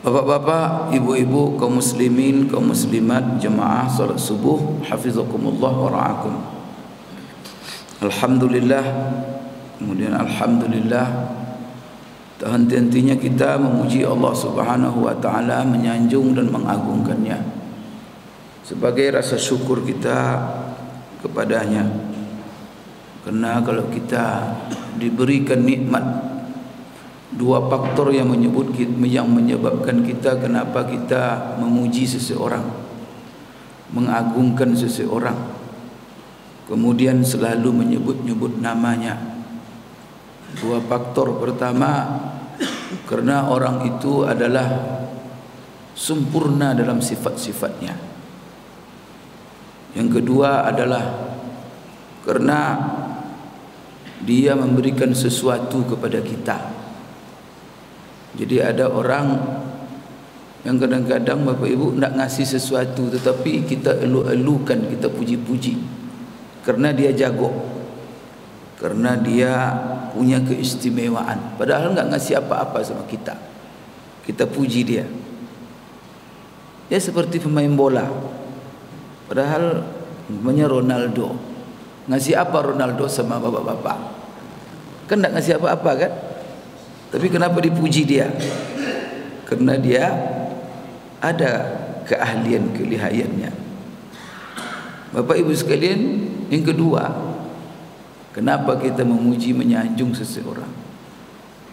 Bapak-bapak, ibu-ibu, kaum muslimin, kaum muslimat, jemaah salat subuh, hafizakumullah wa ra'akum. Alhamdulillah, kemudian alhamdulillah, tak henti-hentinya kita memuji Allah Subhanahu wa taala, menyanjung dan mengagungkannya sebagai rasa syukur kita kepadanya. Karena kalau kita diberikan nikmat, dua faktor yang menyebabkan kita kenapa kita memuji seseorang, mengagungkan seseorang, kemudian selalu menyebut-nyebut namanya. Dua faktor: pertama, karena orang itu adalah sempurna dalam sifat-sifatnya. Yang kedua adalah karena dia memberikan sesuatu kepada kita. Jadi ada orang yang kadang-kadang Bapak Ibu nak ngasih sesuatu, tetapi kita elu-elukan, kita puji-puji karena dia jago, karena dia punya keistimewaan, padahal enggak ngasih apa-apa sama kita. Kita puji dia. Dia seperti pemain bola, padahal namanya Ronaldo. Ngasih apa Ronaldo sama bapak-bapak? Kan enggak ngasih apa-apa kan? Tapi kenapa dipuji dia? Karena dia ada keahlian, kelihayannya. Bapak Ibu sekalian, yang kedua, kenapa kita memuji, menyanjung seseorang?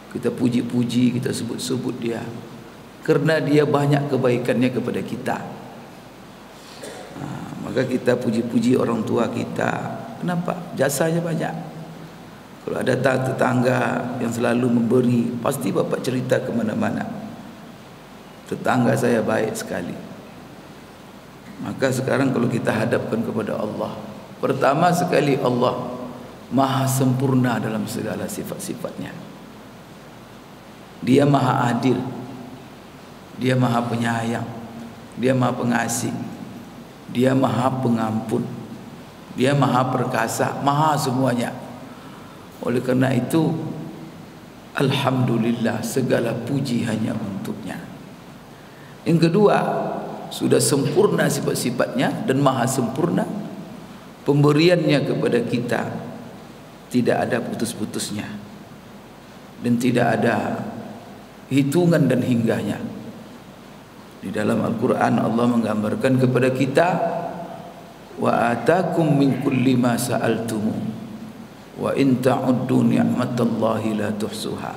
Kita puji-puji, kita sebut-sebut dia karena dia banyak kebaikannya kepada kita. Maka kita puji-puji orang tua kita. Kenapa? Jasanya banyak. Kalau ada tetangga yang selalu memberi, pasti bapak cerita ke mana-mana, tetangga saya baik sekali. Maka sekarang kalau kita hadapkan kepada Allah, pertama sekali Allah maha sempurna dalam segala sifat-sifatnya. Dia maha adil, dia maha penyayang, dia maha pengasih, dia maha pengampun, dia maha perkasa, maha semuanya. Oleh karena itu, alhamdulillah, segala puji hanya untuknya. Yang kedua, sudah sempurna sifat-sifatnya dan maha sempurna pemberiannya kepada kita, tidak ada putus-putusnya dan tidak ada hitungan dan hingganya. Di dalam Al-Quran Allah menggambarkan kepada kita, wa atakum min kulli ma sa'altumu wa in ta'uddu ni'matallahi la tuhsuha.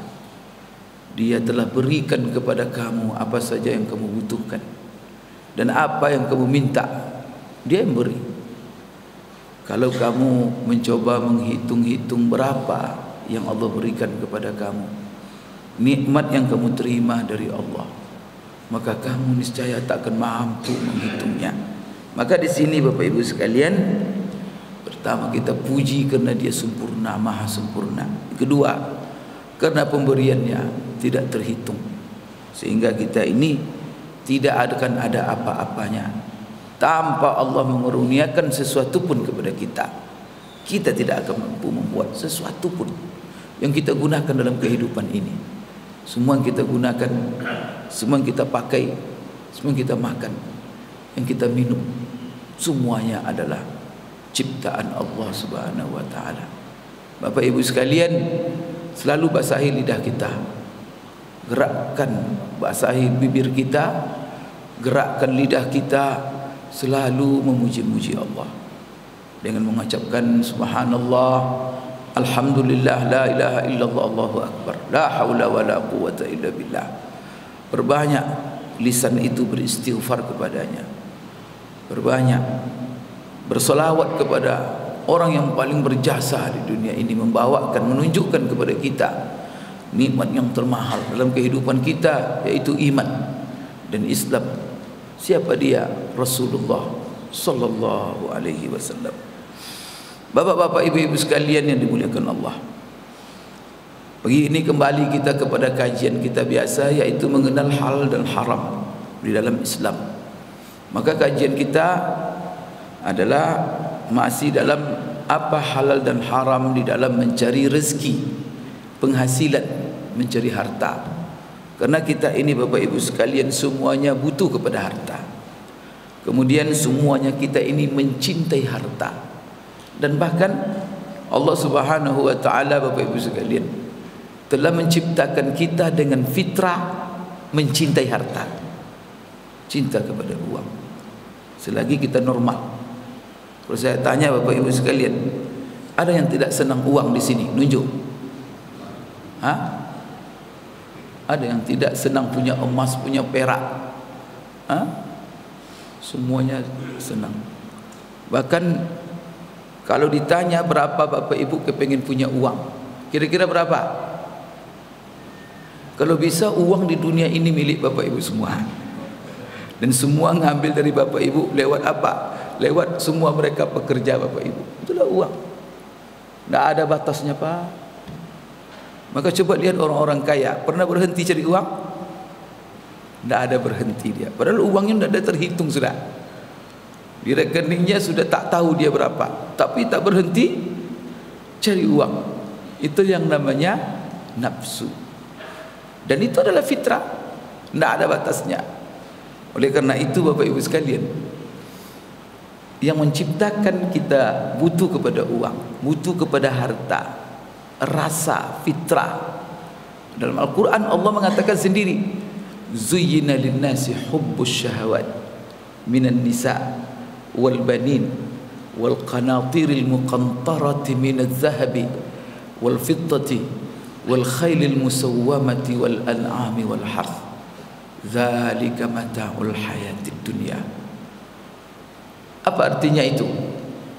Dia telah berikan kepada kamu apa saja yang kamu butuhkan, dan apa yang kamu minta dia yang beri. Kalau kamu mencoba menghitung-hitung berapa yang Allah berikan kepada kamu, nikmat yang kamu terima dari Allah, maka kamu niscaya tak akan mampu menghitungnya. Maka di sini Bapak Ibu sekalian, pertama kita puji karena dia sempurna, maha sempurna. Kedua, karena pemberiannya tidak terhitung, sehingga kita ini tidak akan ada apa-apanya tanpa Allah mengaruniakan sesuatu pun kepada kita. Kita tidak akan mampu membuat sesuatu pun yang kita gunakan dalam kehidupan ini. Semua yang kita gunakan, semua yang kita pakai, semua yang kita makan, yang kita minum, semuanya adalah ciptaan Allah Subhanahu wa taala. Bapak Ibu sekalian, selalu basahi lidah kita, gerakkan basahi bibir kita, gerakkan lidah kita, selalu memuji-muji Allah dengan mengucapkan subhanallah, alhamdulillah, la ilaha illallah, Allahu akbar, la haula wala quwwata illa billah. Perbanyak lisan itu beristighfar kepadanya, berbanyak bersolawat kepada orang yang paling berjasa di dunia ini, membawakan, menunjukkan kepada kita nikmat yang termahal dalam kehidupan kita, yaitu iman dan Islam. Siapa dia? Rasulullah sallallahu alaihi wasallam. Bapak-bapak, ibu-ibu sekalian yang dimuliakan Allah, pagi ini kembali kita kepada kajian kita biasa, yaitu mengenal halal dan haram di dalam Islam. Maka kajian kita adalah masih dalam apa halal dan haram di dalam mencari rezeki, penghasilan, mencari harta. Karena kita ini Bapak Ibu sekalian semuanya butuh kepada harta. Kemudian semuanya kita ini mencintai harta. Dan bahkan Allah Subhanahu wa taala Bapak Ibu sekalian telah menciptakan kita dengan fitrah mencintai harta. Cinta kepada uang. Selagi kita normal. Kalau saya tanya Bapak Ibu sekalian, ada yang tidak senang uang di sini? Nunjuk. Hah? Ada yang tidak senang punya emas, punya perak? Hah? Semuanya senang. Bahkan kalau ditanya berapa Bapak Ibu kepengen punya uang, kira-kira berapa? Kalau bisa uang di dunia ini milik Bapak Ibu semua. Dan semua ngambil dari Bapak Ibu lewat apa? Lewat semua mereka pekerja Bapak Ibu. Itulah uang. Tidak ada batasnya Pak. Maka coba lihat orang-orang kaya, pernah berhenti cari uang? Tidak ada berhenti dia. Padahal uangnya tidak ada terhitung sudah. Di rekeningnya sudah tak tahu dia berapa. Tapi tak berhenti cari uang. Itu yang namanya nafsu. Dan itu adalah fitrah. Tidak ada batasnya. Oleh karena itu Bapak Ibu sekalian, yang menciptakan kita butuh kepada uang, butuh kepada harta, rasa fitrah. Dalam Al-Quran Allah mengatakan sendiri, zuyyina linnasi hubbus syahawat minan nisa wal banin wal qanatiril muqantarati minadh dhahabi wal fiddati wal khailil musawwamati wal an'ami wal harth dzalika mata'ul hayatid dunya. Apa artinya itu?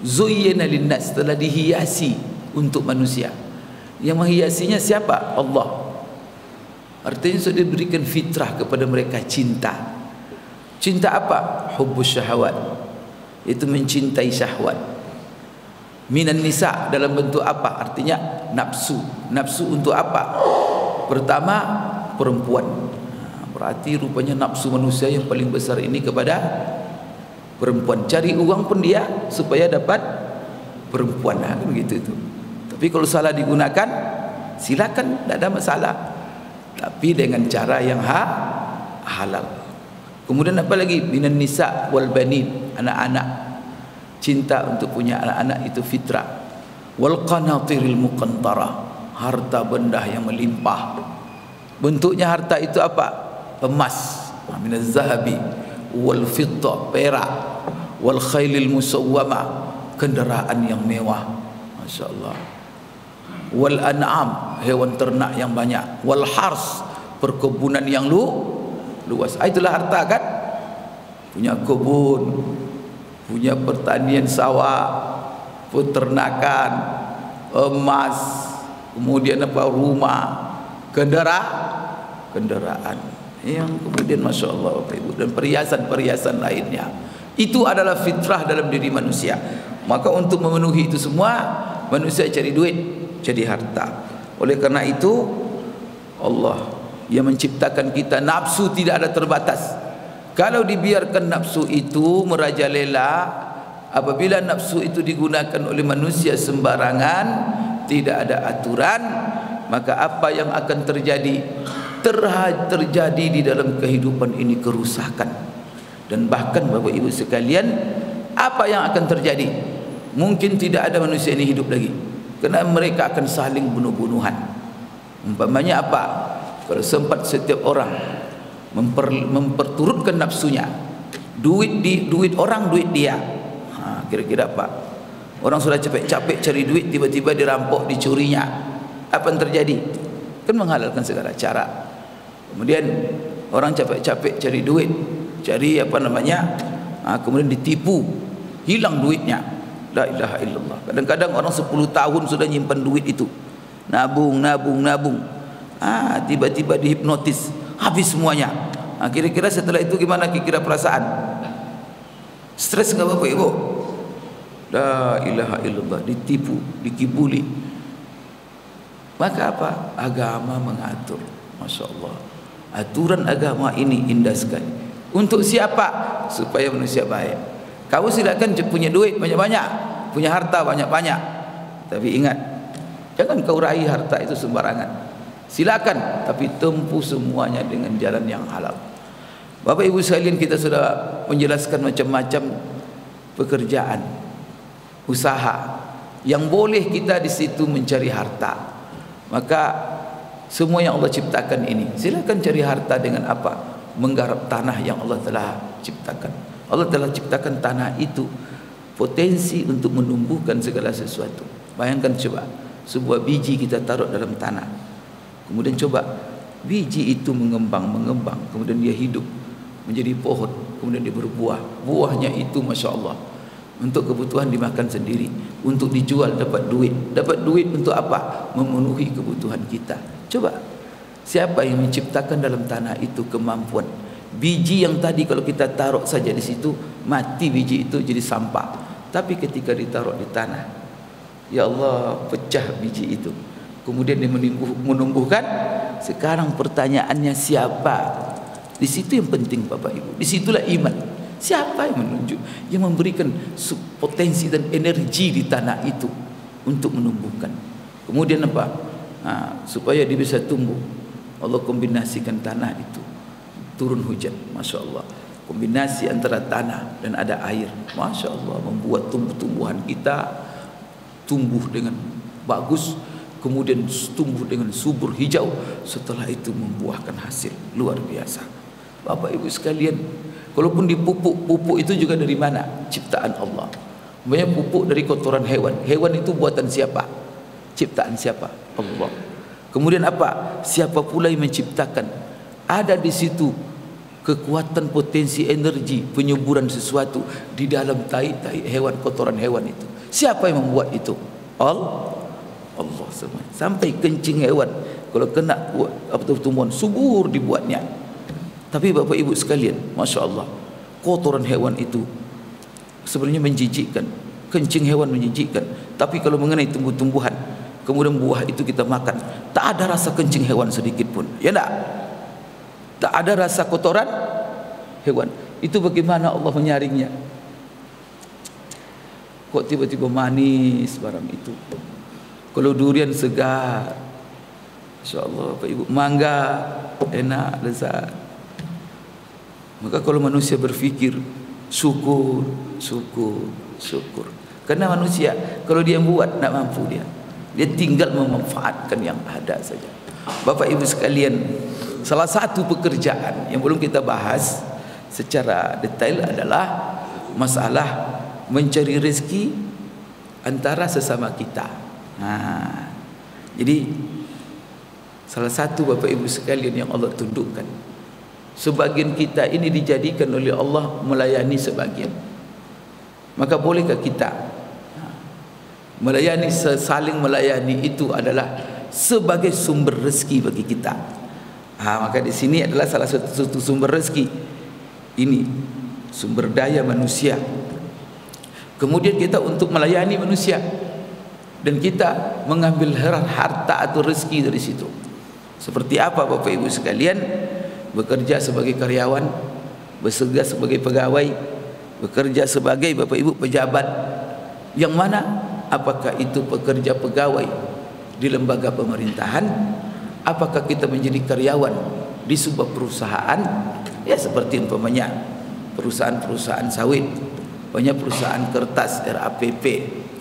Zuyyina linnas, telah dihiasi untuk manusia. Yang menghiasinya siapa? Allah. Artinya sudah diberikan fitrah kepada mereka cinta. Cinta apa? Hubbus syahwat, itu mencintai syahwat. Minan nisa dalam bentuk apa? Artinya nafsu. Nafsu untuk apa? Pertama, perempuan. Berarti rupanya nafsu manusia yang paling besar ini kepada perempuan. Cari uang pun dia supaya dapat perempuan. Kan begitu itu. Tapi kalau salah digunakan, silakan, tidak ada masalah. Tapi dengan cara yang halal. Kemudian apa lagi? Minan nisa wal banin, anak-anak. Cinta untuk punya anak-anak itu fitrah. Wal qanatiril muqantara, harta benda yang melimpah. Bentuknya harta itu apa? Emas, minaz zahabi wal fiddah, perak, wal khailil musawwama, kendaraan yang mewah, masya-Allah, wal an'am, hewan ternak yang banyak, wal hars, perkebunan yang luas. Itulah harta kan? Punya kebun, punya pertanian sawah, peternakan, emas, kemudian apa, rumah, kendaraan yang kemudian masya Allah Bapak Ibu, dan perhiasan-perhiasan lainnya. Itu adalah fitrah dalam diri manusia. Maka untuk memenuhi itu semua, manusia cari duit, cari harta. Oleh karena itu Allah yang menciptakan kita, nafsu tidak ada terbatas. Kalau dibiarkan nafsu itu merajalela, apabila nafsu itu digunakan oleh manusia sembarangan, tidak ada aturan, maka apa yang akan terjadi? Terjadi di dalam kehidupan ini kerusakan. Dan bahkan Bapak Ibu sekalian, apa yang akan terjadi? Mungkin tidak ada manusia ini hidup lagi, karena mereka akan saling bunuh-bunuhan. Umpamanya apa? Kalau sempat setiap orang memperturutkan nafsunya, duit orang, duit dia, kira-kira apa? Orang sudah capek-capek cari duit, tiba-tiba dirampok, dicurinya. Apa yang terjadi? Kan menghalalkan segala cara. Kemudian orang capek-capek cari duit, cari apa namanya, kemudian ditipu, hilang duitnya. La ilaha illallah. Kadang-kadang orang 10 tahun sudah nyimpan duit itu, nabung. Tiba-tiba dihipnotis, habis semuanya. Kira-kira setelah itu gimana kira-kira perasaan? Stres nggak Bapak Ibu? La ilaha illallah, ditipu, dikibuli. Maka apa? Agama mengatur. Masya Allah. Aturan agama ini indah sekali. Untuk siapa? Supaya manusia baik. Kamu silakan punya duit banyak-banyak, punya harta banyak-banyak. Tapi ingat, jangan kau raih harta itu sembarangan. silakan, tapi tempuh semuanya dengan jalan yang halal. Bapak Ibu sekalian, kita sudah menjelaskan macam-macam pekerjaan, usaha yang boleh kita di situ mencari harta. Maka semua yang Allah ciptakan ini, silakan cari harta dengan apa? Menggarap tanah yang Allah telah ciptakan. Allah telah ciptakan tanah itu potensi untuk menumbuhkan segala sesuatu. Bayangkan coba, sebuah biji kita taruh dalam tanah, kemudian coba biji itu mengembang, kemudian dia hidup menjadi pohon, kemudian dia berbuah. Buahnya itu Masya Allah untuk kebutuhan dimakan sendiri, untuk dijual dapat duit. Dapat duit untuk apa? Memenuhi kebutuhan kita. Coba, siapa yang menciptakan dalam tanah itu kemampuan? Biji yang tadi kalau kita taruh saja di situ, mati biji itu jadi sampah. Tapi ketika ditaruh di tanah, ya Allah, pecah biji itu, kemudian dia menumbuhkan. Sekarang pertanyaannya, siapa? Di situ yang penting Bapak Ibu, disitulah iman. Siapa yang menunjuk, yang memberikan potensi dan energi di tanah itu untuk menumbuhkan. Kemudian apa? Supaya dia bisa tumbuh, Allah kombinasikan tanah itu, turun hujan, Masya Allah. Kombinasi antara tanah dan ada air, Masya Allah, membuat tumbuh-tumbuhan kita tumbuh dengan bagus, kemudian tumbuh dengan subur hijau. Setelah itu membuahkan hasil luar biasa. Bapak Ibu sekalian, kalaupun dipupuk, pupuk itu juga dari mana? Ciptaan Allah. Banyak pupuk dari kotoran hewan. Hewan itu buatan siapa? Ciptaan siapa? Allah. Kemudian apa? Siapa pula yang menciptakan? Ada di situ kekuatan potensi energi penyuburan sesuatu di dalam tai hewan, kotoran hewan itu. Siapa yang membuat itu? Allah semua. Sampai kencing hewan, kalau kena tumbuhan subur dibuatnya. Tapi Bapak Ibu sekalian, Masya Allah, kotoran hewan itu sebenarnya menjijikkan. Kencing hewan menjijikkan. Tapi kalau mengenai tumbuh-tumbuhan, kemudian buah itu kita makan, tak ada rasa kencing hewan sedikit pun. Ya enggak? Tak ada rasa kotoran hewan. Itu bagaimana Allah menyaringnya? Kok tiba-tiba manis barang itu? Kalau durian segar, Masya Allah, Bapak Ibu, mangga enak, lezat. Maka kalau manusia berfikir syukur, karena manusia kalau dia buat tak mampu, dia tinggal memanfaatkan yang ada saja. Bapak Ibu sekalian, salah satu pekerjaan yang belum kita bahas secara detail adalah masalah mencari rezeki antara sesama kita. Jadi salah satu Bapak Ibu sekalian yang Allah tundukkan, sebagian kita ini dijadikan oleh Allah melayani sebagian. Maka bolehkah kita melayani, saling melayani itu adalah sebagai sumber rezeki bagi kita. Maka di sini adalah salah satu sumber rezeki ini, sumber daya manusia. Kemudian kita untuk melayani manusia, dan kita mengambil harta atau rezeki dari situ. Seperti apa Bapak Ibu sekalian? Bekerja sebagai karyawan, bekerja sebagai pegawai, bekerja sebagai Bapak Ibu pejabat. Yang mana? Apakah itu pekerja pegawai di lembaga pemerintahan? Apakah kita menjadi karyawan di sebuah perusahaan? Ya seperti umpamanya perusahaan-perusahaan sawit, banyak perusahaan kertas, RAPP,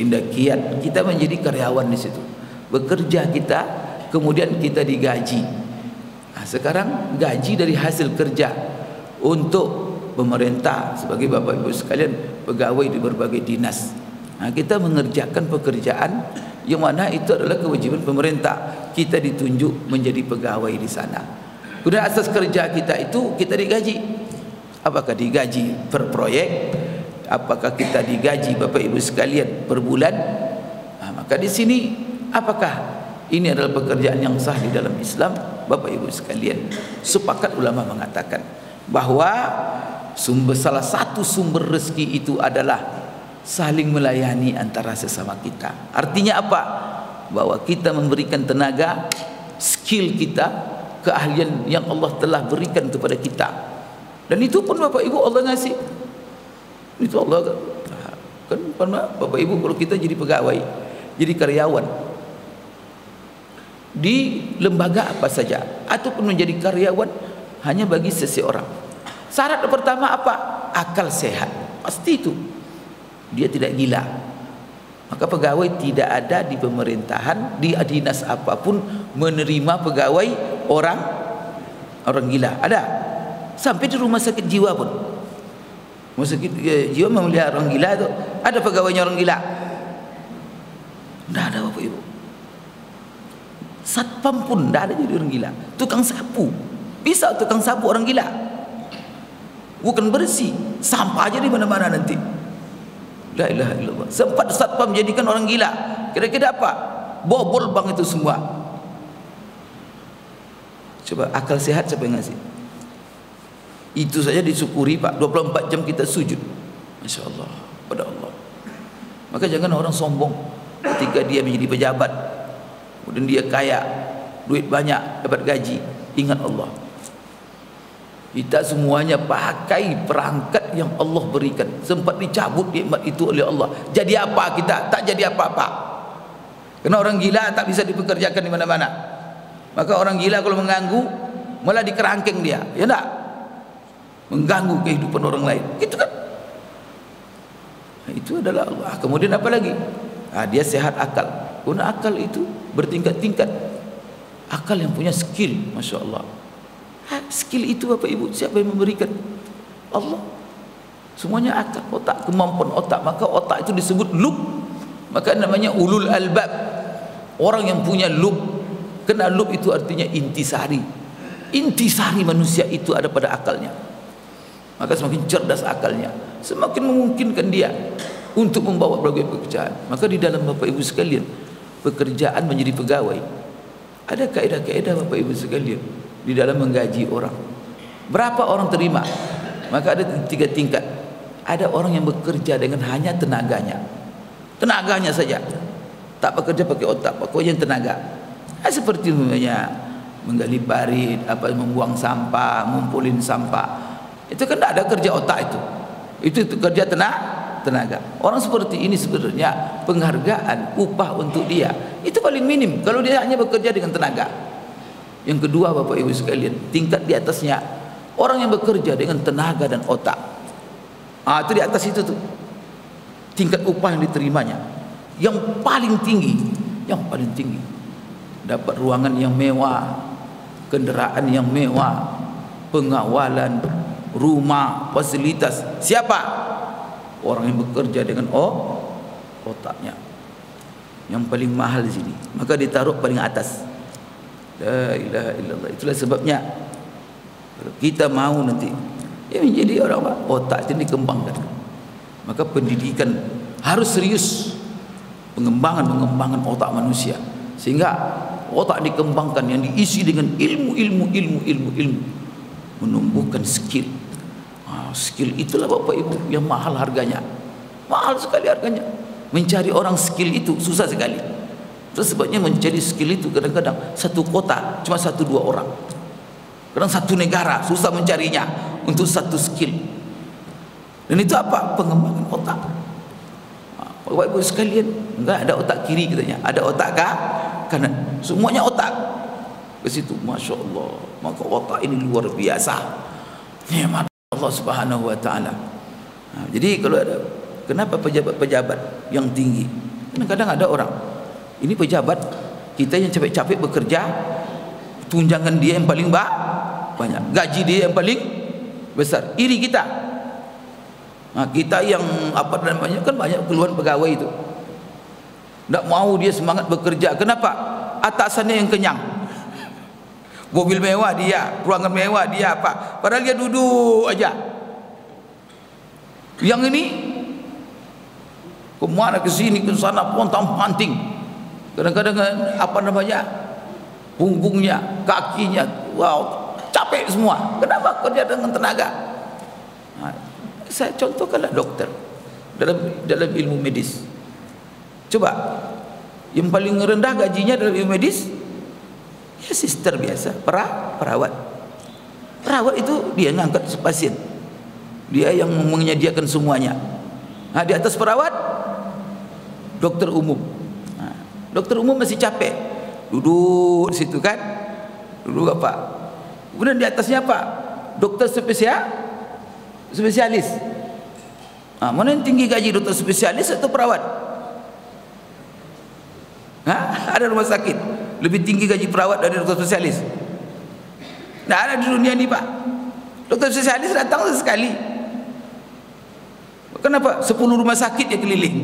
Indah Kiat, kita menjadi karyawan di situ. Bekerja kita, kemudian kita digaji. Sekarang gaji dari hasil kerja untuk pemerintah sebagai Bapak Ibu sekalian pegawai di berbagai dinas. Kita mengerjakan pekerjaan yang mana itu adalah kewajiban pemerintah. Kita ditunjuk menjadi pegawai di sana. Kemudian asas kerja kita itu kita digaji. Apakah digaji per proyek? Apakah kita digaji Bapak Ibu sekalian per bulan? Maka di sini apakah ini adalah pekerjaan yang sah di dalam Islam? Bapak Ibu sekalian, sepakat ulama mengatakan bahwa salah satu sumber rezeki itu adalah saling melayani antara sesama kita. Artinya apa? Bahwa kita memberikan tenaga, skill kita, keahlian yang Allah telah berikan kepada kita. Dan itu pun Bapak Ibu Allah ngasih. Itu Allah kan Bapak Ibu, kalau kita jadi pegawai, jadi karyawan, di lembaga apa saja, ataupun menjadi karyawan hanya bagi seseorang. Syarat pertama apa? Akal sehat. Pasti itu dia tidak gila. Maka pegawai tidak ada di pemerintahan, di dinas apapun menerima pegawai orang gila. Ada? Sampai di rumah sakit jiwa pun. Rumah sakit jiwa memelihara orang gila itu, ada pegawainya orang gila? Tidak ada, Bapak Ibu. Satpam pun tidak ada jadi orang gila. Tukang sapu, bisa tukang sapu orang gila? Bukan bersih, sampah aja di mana-mana nanti. La ilaha illallah. Sempat satpam jadikan orang gila. Kira-kira apa? Bobol bang itu semua. Coba akal sehat siapa yang ngasih? Itu saja disyukuri Pak. 24 jam kita sujud. Masya Allah pada Allah. Maka jangan orang sombong ketika dia menjadi pejabat, kemudian dia kaya, duit banyak, dapat gaji. Ingat Allah. Kita semuanya pakai perangkat yang Allah berikan. Sempat dicabut nikmat itu oleh Allah. Jadi apa kita? Tak jadi apa-apa. Karena orang gila tak bisa dipekerjakan di mana-mana. Maka orang gila kalau mengganggu, malah dikerangkeng dia. Ya enggak? Mengganggu kehidupan orang lain. Gitu kan? Nah, itu adalah Allah. Kemudian apa lagi? Nah, dia sehat akal. Karena akal itu bertingkat-tingkat. Akal yang punya skill, Masya Allah. Skill itu Bapak Ibu siapa yang memberikan? Allah. Semuanya akal, otak, kemampuan otak. Maka otak itu disebut lub. Maka namanya ulul albab, orang yang punya lub. Karena lub itu artinya intisari. Intisari manusia itu ada pada akalnya. Maka semakin cerdas akalnya, semakin memungkinkan dia untuk membawa berbagai pekerjaan. Maka di dalam Bapak Ibu sekalian, pekerjaan menjadi pegawai, ada kaedah-kaedah Bapak Ibu sekalian di dalam menggaji orang. Berapa orang terima? Maka ada 3 tingkat. Ada orang yang bekerja dengan hanya tenaganya saja, tak bekerja pakai otak, pokoknya tenaga. Seperti namanya menggali parit, membuang sampah, ngumpulin sampah. Itu kan tidak ada kerja otak itu kerja tenaga. Orang seperti ini sebenarnya penghargaan upah untuk dia itu paling minim kalau dia hanya bekerja dengan tenaga. Yang kedua Bapak Ibu sekalian, tingkat di atasnya orang yang bekerja dengan tenaga dan otak. Itu di atas itu tuh tingkat upah yang diterimanya. Yang paling tinggi dapat ruangan yang mewah, kendaraan yang mewah, pengawalan, rumah, fasilitas. Siapa? Orang yang bekerja dengan otaknya. Yang paling mahal di sini, maka ditaruh paling atas. La ilaha illallah. Itulah sebabnya kalau kita mau nanti menjadi orang apa? Otak itu dikembangkan. Maka pendidikan harus serius, pengembangan otak manusia, sehingga otak dikembangkan yang diisi dengan ilmu, menumbuhkan skill. Skill itulah Bapak Ibu yang mahal harganya, mahal sekali harganya. Mencari orang skill itu susah sekali. Terus sebabnya mencari skill itu kadang-kadang satu kota cuma 1-2 orang, kadang satu negara susah mencarinya untuk satu skill. Dan itu apa? Pengembangan otak. Bapak Ibu sekalian, enggak ada otak kiri katanya, ada otak kanan, semuanya otak ke situ. Masya Allah. Maka otak ini luar biasa nikmat Allah Subhanahu wa taala. Jadi kalau ada, kenapa pejabat-pejabat yang tinggi? Kadang-kadang ada orang ini pejabat kita yang capek-capek bekerja, tunjangan dia yang paling banyak, gaji dia yang paling besar, iri kita. Kita yang kan banyak keluhan pegawai itu, tidak mau dia semangat bekerja. Kenapa? Atasannya yang kenyang, mobil mewah dia, ruangan mewah dia, padahal dia duduk aja. Yang ini kemana, ke sini, ke sana, pontang-panting. Kadang-kadang punggungnya, kakinya, wow, capek semua. Kenapa? Kerja dengan tenaga. Saya contohkanlah dokter dalam ilmu medis. Coba, yang paling rendah gajinya dalam ilmu medis ya sister biasa, perawat. Perawat itu dia ngangkat pasien, dia yang menyediakan semuanya. Di atas perawat dokter umum. Dokter umum masih capek duduk situ kan, duduk apa. Kemudian di atasnya apa? Dokter spesialis. Mana yang tinggi gaji, dokter spesialis atau perawat? Ada rumah sakit lebih tinggi gaji perawat dari dokter spesialis? Tidak ada di dunia ini, Pak. Dokter spesialis datang sekali. Kenapa? 10 rumah sakit dia keliling.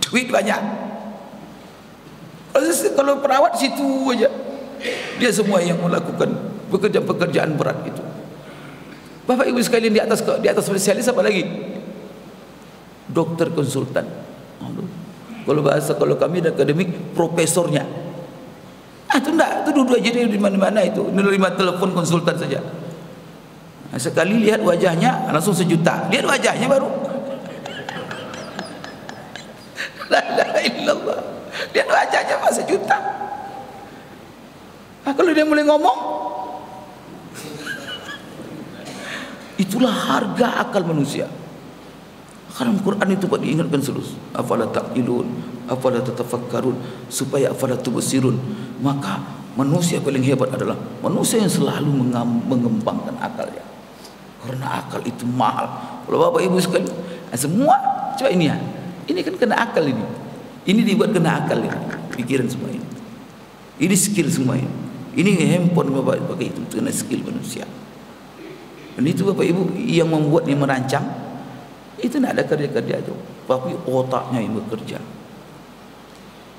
Duit banyak. Kalau perawat situ aja, dia semua yang melakukan pekerjaan berat itu. Bapak Ibu sekalian, di atas spesialis apa lagi? Dokter konsultan. Kalau kami di akademik, profesornya. Itu enggak, itu duduk aja di mana-mana itu, menerima telepon konsultan saja. Sekali lihat wajahnya langsung 1 juta. Lihat wajahnya baru. La ilaha illallah. Lihat wajahnya Pak 1 juta. Kalau dia mulai ngomong, itulah harga akal manusia. Karena Quran itu Pak diingatkan terus, afala taqilun, afala tatafakkarun, supaya afala tubsirun. Maka manusia paling hebat adalah manusia yang selalu mengembangkan akalnya. Karena akal itu mahal. Kalau Bapak Ibu sekalian, semua coba ini ya. Ini kan kena akal ini. Ini dibuat kena akal ini. Pikiran semua ini. Ini skill semua ini. Ini handphone Bapak pakai itu kena skill manusia. Dan itu Bapak Ibu yang membuat, yang merancang, itu tidak ada kerja-kerja itu, tapi otaknya yang bekerja.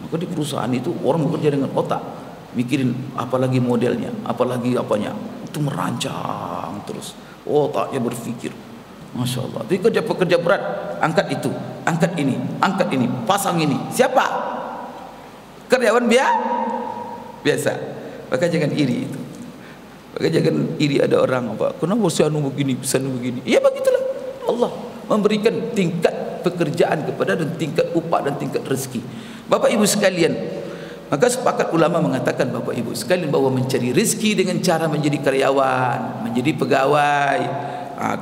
Maka di perusahaan itu orang bekerja dengan otak, mikirin apalagi modelnya, apalagi apanya, itu merancang terus, otaknya berpikir. Masya Allah. Jadi kerja pekerja berat, angkat itu, angkat ini, pasang ini. Siapa? Karyawan biasa. Maka jangan iri itu. Maka jangan iri ada orang apa, kenapa saya begini, bisa begini. Ya begitulah. Allah memberikan tingkat pekerjaan kepada, dan tingkat upah dan tingkat rezeki. Bapak Ibu sekalian, maka sepakat ulama mengatakan Bapak Ibu sekalian bahwa mencari rezeki dengan cara menjadi karyawan, menjadi pegawai,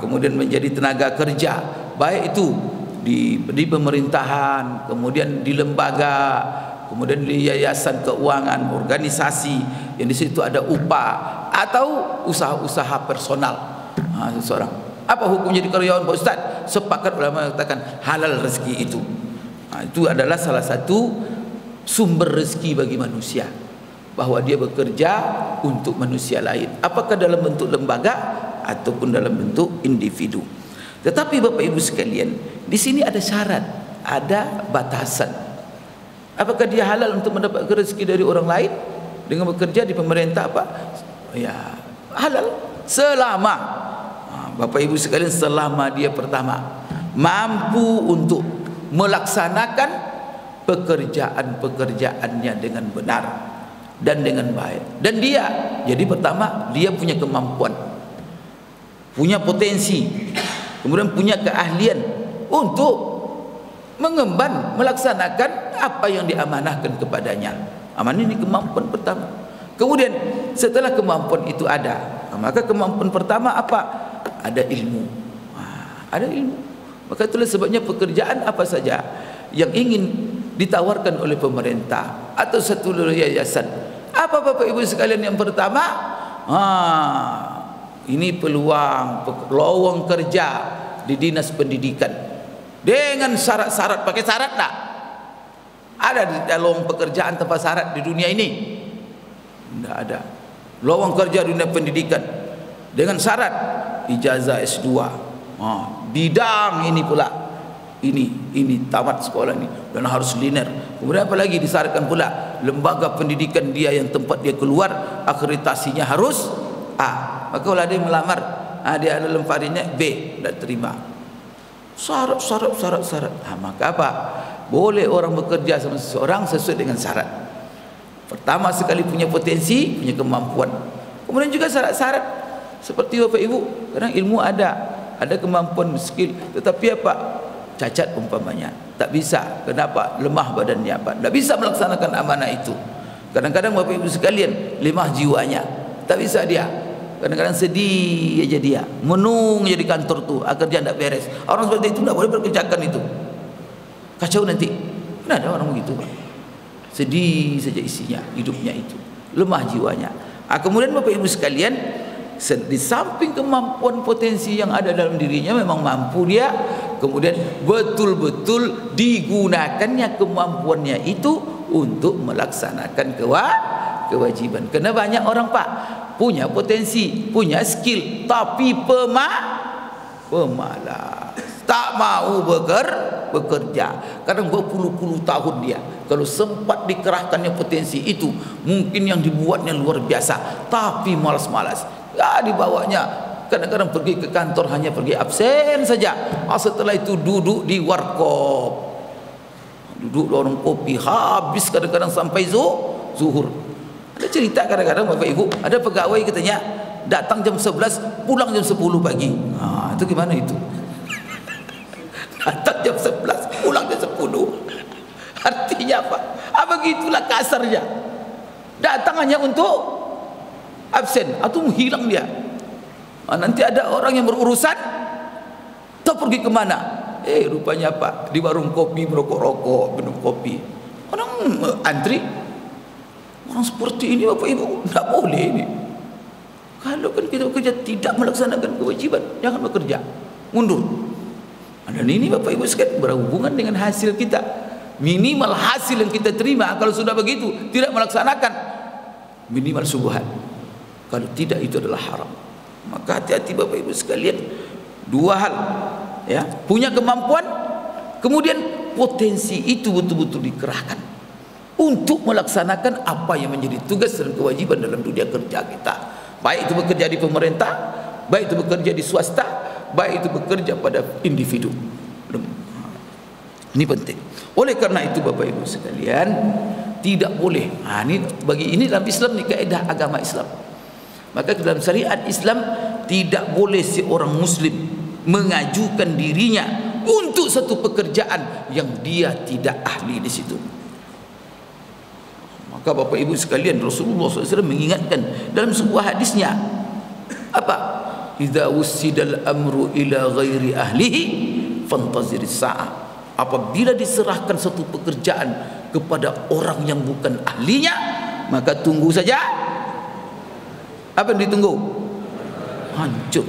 kemudian menjadi tenaga kerja, baik itu di pemerintahan, kemudian di lembaga, kemudian di yayasan keuangan, organisasi yang di situ ada upah, atau usaha-usaha personal seseorang. Apa hukum jadi karyawan Pak Ustaz? Sepakat ulama mengatakan halal rezeki itu. Itu adalah salah satu sumber rezeki bagi manusia, bahwa dia bekerja untuk manusia lain, apakah dalam bentuk lembaga ataupun dalam bentuk individu. Tetapi Bapak Ibu sekalian, di sini ada syarat, ada batasan. Apakah dia halal untuk mendapat rezeki dari orang lain dengan bekerja di pemerintah apa? Ya, halal selama Bapak Ibu sekalian, selama dia pertama mampu untuk melaksanakan pekerjaan-pekerjaannya dengan benar dan dengan baik. Dan dia, jadi pertama dia punya kemampuan, punya potensi, kemudian punya keahlian untuk mengemban, melaksanakan apa yang diamanahkan kepadanya. Amanah ini kemampuan pertama. Kemudian setelah kemampuan itu ada, maka kemampuan pertama apa? Ada ilmu. Ada ilmu. Maka itulah sebabnya pekerjaan apa saja yang ingin ditawarkan oleh pemerintah atau satu yayasan, apa Bapak Ibu sekalian, yang pertama, ini peluang lowong kerja di dinas pendidikan dengan syarat-syarat. Pakai syarat tak? Ada di lowong pekerjaan tanpa syarat di dunia ini? Tidak ada. Lowong kerja dunia pendidikan dengan syarat ijazah S2, bidang ini pula, ini tamat sekolah ini dan harus linear. Kemudian apa lagi disyaratkan pula, lembaga pendidikan dia yang tempat dia keluar akreditasinya harus A. Maka kalau ada yang melamar, dia ada lemparinya B, tidak terima. Syarat. Maka apa? Boleh orang bekerja sama seseorang sesuai dengan syarat. Pertama sekali punya potensi, punya kemampuan. Kemudian juga syarat-syarat seperti Bapak Ibu, kadang ilmu ada kemampuan, skill, tetapi apa? Cacat umpamanya, tak bisa. Kenapa? Lemah badannya, apa? Tak bisa melaksanakan amanah itu. Kadang-kadang Bapak Ibu sekalian lemah jiwanya, tak bisa dia. Kadang-kadang sedih aja dia, menung jadi kantor tuh, kerjaan tak beres. Orang seperti itu tak boleh berkerjakan itu, kacau nanti. Kan ada orang begitu, Pak. sedih saja isinya, hidupnya itu lemah jiwanya. Kemudian Bapak Ibu sekalian, di samping kemampuan potensi yang ada dalam dirinya memang mampu dia, kemudian betul-betul digunakannya kemampuannya itu untuk melaksanakan kewajiban. Karena banyak orang Pak punya potensi, punya skill, tapi pemalas, tak mau bekerja. Kadang berpuluh-puluh tahun dia, kalau sempat dikerahkannya potensi itu, mungkin yang dibuatnya luar biasa, tapi malas-malas. Ya, dibawanya kadang-kadang pergi ke kantor hanya pergi absen saja. Setelah itu duduk di warkop, duduk di warung kopi, habis kadang-kadang sampai zuhur. Ada cerita kadang-kadang Bapak Ibu, ada pegawai katanya datang jam 11, pulang jam 10 pagi. Itu gimana itu? Datang jam 11, pulang jam 10. Artinya apa? Begitulah kasarnya. Datang hanya untuk absen atau menghilang dia. Nanti ada orang yang berurusan, tahu pergi kemana? Rupanya apa? Di warung kopi merokok-rokok, minum kopi. Orang antri. Orang seperti ini Bapak Ibu tidak boleh ini. Kalau kan kita bekerja tidak melaksanakan kewajiban, jangan bekerja, mundur. Dan ini Bapak Ibu sekalian berhubungan dengan hasil kita. Minimal hasil yang kita terima, kalau sudah begitu tidak melaksanakan, minimal subuhan. Kalau tidak, itu adalah haram. Maka hati-hati Bapak Ibu sekalian, dua hal ya, punya kemampuan, kemudian potensi itu betul-betul dikerahkan untuk melaksanakan apa yang menjadi tugas dan kewajiban dalam dunia kerja kita. Baik itu bekerja di pemerintah, baik itu bekerja di swasta, baik itu bekerja pada individu. Ini penting. Oleh karena itu Bapak Ibu sekalian, tidak boleh. Ini dalam Islam, ini kaidah agama Islam. Maka dalam syariat Islam tidak boleh seorang muslim mengajukan dirinya untuk satu pekerjaan yang dia tidak ahli di situ. Maka Bapak Ibu sekalian, Rasulullah SAW mengingatkan dalam sebuah hadisnya, apa? Idza wussidal amru ila ghairi ahlihi fantaziris sa'ah. Apabila diserahkan satu pekerjaan kepada orang yang bukan ahlinya, maka tunggu saja. Apa yang ditunggu? Hancur.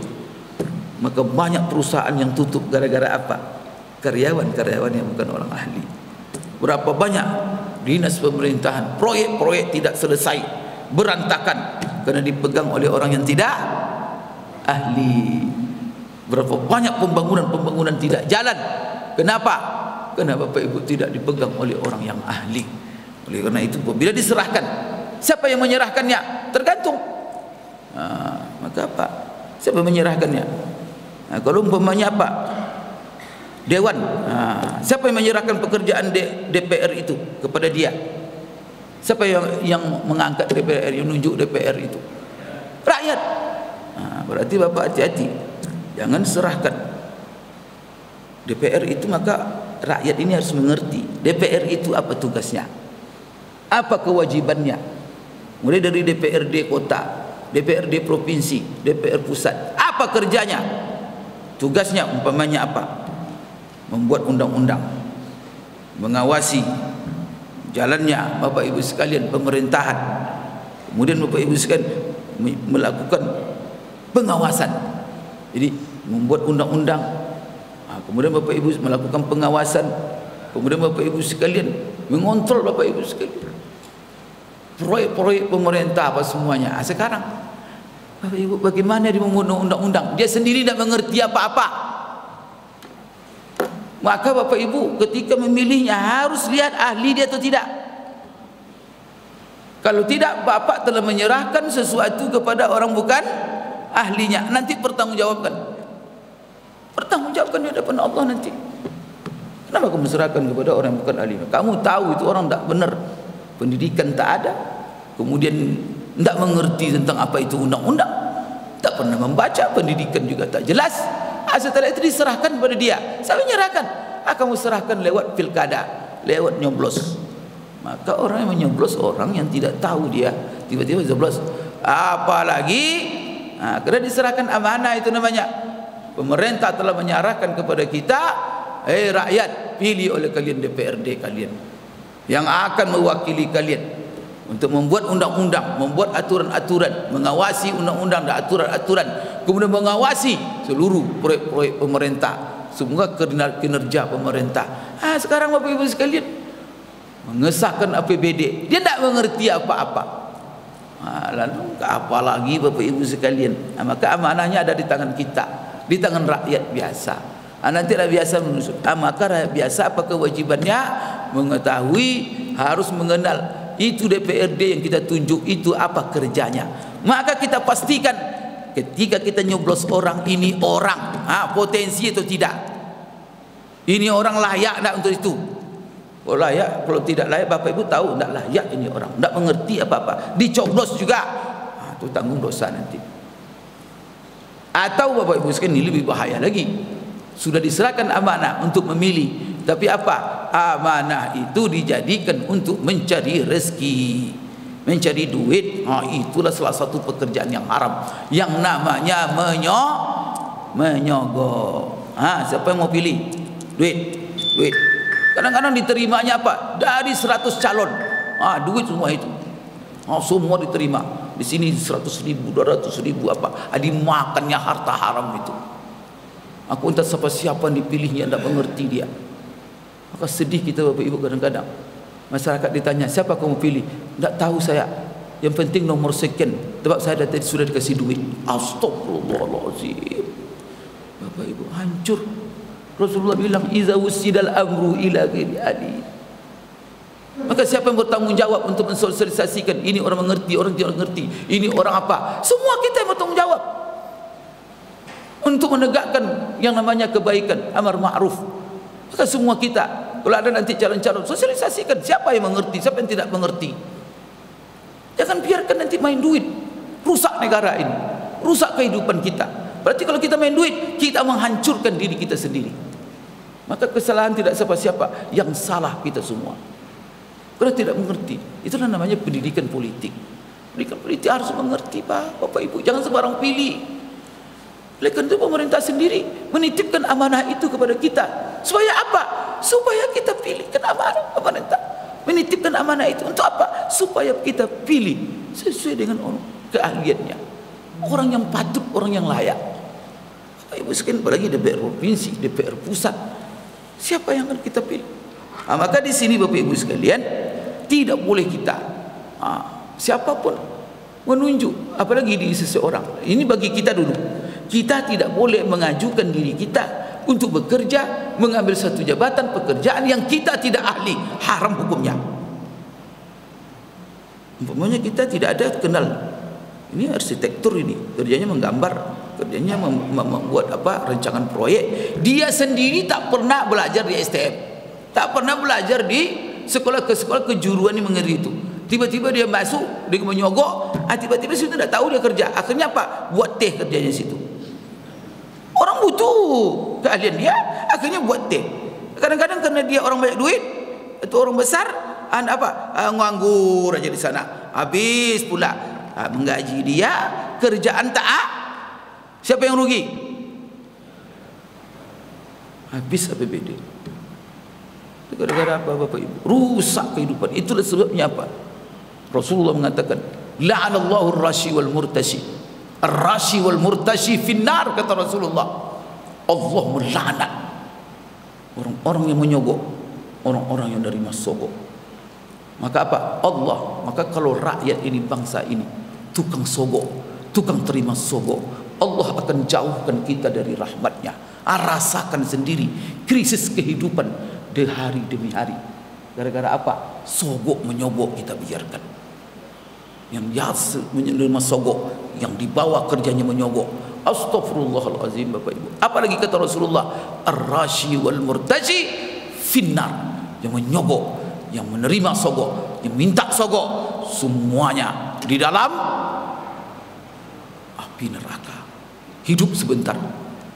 Maka banyak perusahaan yang tutup gara-gara apa? Karyawan-karyawan yang bukan orang ahli. Berapa banyak dinas pemerintahan, proyek-proyek tidak selesai, berantakan karena dipegang oleh orang yang tidak ahli. Berapa banyak pembangunan tidak jalan. Kenapa? Karena Bapak Ibu tidak dipegang oleh orang yang ahli. Oleh karena itu, bila diserahkan, siapa yang menyerahkannya? Tergantung. Maka apa? Siapa yang menyerahkannya? Kalau umpamanya apa? Dewan. Siapa yang menyerahkan pekerjaan DPR itu kepada dia? Siapa yang mengangkat DPR, yang menunjuk DPR itu? Rakyat. Berarti Bapak hati-hati, jangan serahkan DPR itu. Maka rakyat ini harus mengerti DPR itu apa tugasnya, apa kewajibannya, mulai dari DPRD kota, DPRD provinsi, DPR pusat, apa kerjanya, tugasnya umpamanya apa? Membuat undang-undang, mengawasi jalannya Bapak Ibu sekalian pemerintahan. Kemudian Bapak Ibu sekalian melakukan pengawasan. Jadi membuat undang-undang, kemudian Bapak Ibu melakukan pengawasan, kemudian Bapak Ibu sekalian mengontrol Bapak Ibu sekalian proyek-proyek pemerintah apa semuanya. Sekarang Bapak Ibu bagaimana dia membuat undang-undang, dia sendiri tidak mengerti apa-apa. Maka Bapak Ibu ketika memilihnya harus lihat ahli dia atau tidak. Kalau tidak, Bapak telah menyerahkan sesuatu kepada orang bukan ahlinya, nanti pertanggungjawabkan di hadapan Allah nanti. Kenapa kamu serahkan kepada orang yang bukan ahli? Kamu tahu itu orang tidak benar, pendidikan tak ada, kemudian tidak mengerti tentang apa itu undang-undang, tak pernah membaca, pendidikan juga tak jelas. Setelah itu diserahkan kepada dia. Saya menyerahkan. Kamu serahkan lewat pilkada, lewat nyoblos. Maka orang yang menyoblos orang yang tidak tahu, dia tiba-tiba nyoblos. Apalagi karena diserahkan amanah, itu namanya pemerintah telah menyerahkan kepada kita, rakyat, pilih oleh kalian DPRD kalian. yang akan mewakili kalian untuk membuat undang-undang, membuat aturan-aturan, mengawasi undang-undang dan aturan-aturan, kemudian mengawasi seluruh proyek-proyek pemerintah, semua kinerja pemerintah. Sekarang Bapak Ibu sekalian mengesahkan APBD, dia tidak mengerti apa-apa. Lalu apa lagi Bapak Ibu sekalian? Maka amanahnya ada di tangan kita, di tangan rakyat biasa. Nanti rakyat biasa menusuk. Maka rakyat biasa apa kewajibannya? Mengetahui, harus mengenal itu DPRD yang kita tunjuk itu apa kerjanya. Maka kita pastikan ketika kita nyoblos orang, ini orang potensi atau tidak, ini orang layak tak untuk itu. Kalau layak, kalau tidak layak Bapak Ibu tahu tak layak ini orang, tak mengerti apa-apa, dicoblos juga, itu tanggung dosa nanti. Atau Bapak Ibu sekalian, ini lebih bahaya lagi, sudah diserahkan amanah untuk memilih, tapi apa? Amanah itu dijadikan untuk mencari rezeki, mencari duit. Itulah salah satu pekerjaan yang haram, yang namanya menyogok. Siapa yang mau pilih? Duit. Kadang-kadang diterimanya apa? Dari 100 calon, duit semua itu. Semua diterima. Di sini 100.000, 200.000 apa? Dimakannya harta haram itu. Aku entah siapa yang dipilihnya, tidak mengerti dia. Maka sedih kita Bapak Ibu kadang-kadang. Masyarakat ditanya, siapa kamu pilih? Tak tahu saya. Yang penting nomor sekian. Sebab saya tadi sudah dikasih duit. Astagfirullahaladzim. Bapak Ibu hancur. Rasulullah bilang, iza wusidal amru ila ghairi ahli. Maka siapa yang bertanggung jawab untuk mensosialisasikan? Ini orang mengerti, orang tidak mengerti. Ini orang apa? Semua kita yang bertanggung jawab untuk menegakkan yang namanya kebaikan, amar ma'ruf. Maka semua kita, kalau ada nanti calon-calon, sosialisasikan siapa yang mengerti, siapa yang tidak mengerti. Jangan biarkan nanti main duit, rusak negara ini, rusak kehidupan kita. Berarti kalau kita main duit, kita menghancurkan diri kita sendiri. Maka kesalahan tidak siapa-siapa, yang salah kita semua. Karena tidak mengerti. Itulah namanya pendidikan politik. Pendidikan politik harus mengerti Bapak Ibu, jangan sembarang pilih. Oleh karena itu pemerintah sendiri menitipkan amanah itu kepada kita. Supaya apa? Supaya kita pilihkan amanah pemerintah. Menitipkan amanah itu untuk apa? Supaya kita pilih sesuai dengan keahliannya. Orang yang patut, orang yang layak. Ibu sekalian, apalagi DPR provinsi, DPR pusat. Siapa yang akan kita pilih? Maka di sini Bapak Ibu sekalian, tidak boleh kita siapapun menunjuk, apalagi di seseorang. Ini bagi kita dulu. Kita tidak boleh mengajukan diri kita untuk bekerja, mengambil satu jabatan pekerjaan yang kita tidak ahli, haram hukumnya. Umpamanya kita tidak ada kenal, ini arsitektur, ini kerjanya menggambar, kerjanya membuat rancangan proyek. Dia sendiri tak pernah belajar di STM, tak pernah belajar di sekolah kejuruan yang mengerti itu. Tiba-tiba dia masuk, dia menyogok, tiba-tiba situ tidak tahu dia kerja. Akhirnya apa? Buat teh kerjanya situ. Orang butuh keahlian dia, akhirnya buat teh. Kadang-kadang karena dia orang banyak duit, itu orang besar, nganggur aja di sana. Habis pula menggaji dia, kerjaan tak. Siapa yang rugi? Habis APBD. Gara-gara apa Bapak Ibu? Rusak kehidupan. Itulah sebabnya apa? Rasulullah mengatakan, la'anallahu ar-rashi wal murtashi. Ar-rashi wal murtashi finnar, kata Rasulullah. Allah melaknat orang-orang yang menyogok, orang-orang yang nerima sogok. Maka apa? Allah. Maka kalau rakyat ini, bangsa ini tukang sogok, tukang terima sogok, Allah akan jauhkan kita dari rahmatnya. Rasakan sendiri krisis kehidupan di hari demi hari. Gara-gara apa? Sogok menyogok kita biarkan. Yang menerima sogok, yang dibawa kerjanya menyogok. Astagfirullahalazim Bapak Ibu. Apalagi kata Rasulullah, ar-rashi wal murtaji finnar. Yang menyogok, yang menerima sogok, yang minta sogok, semuanya di dalam api neraka. Hidup sebentar,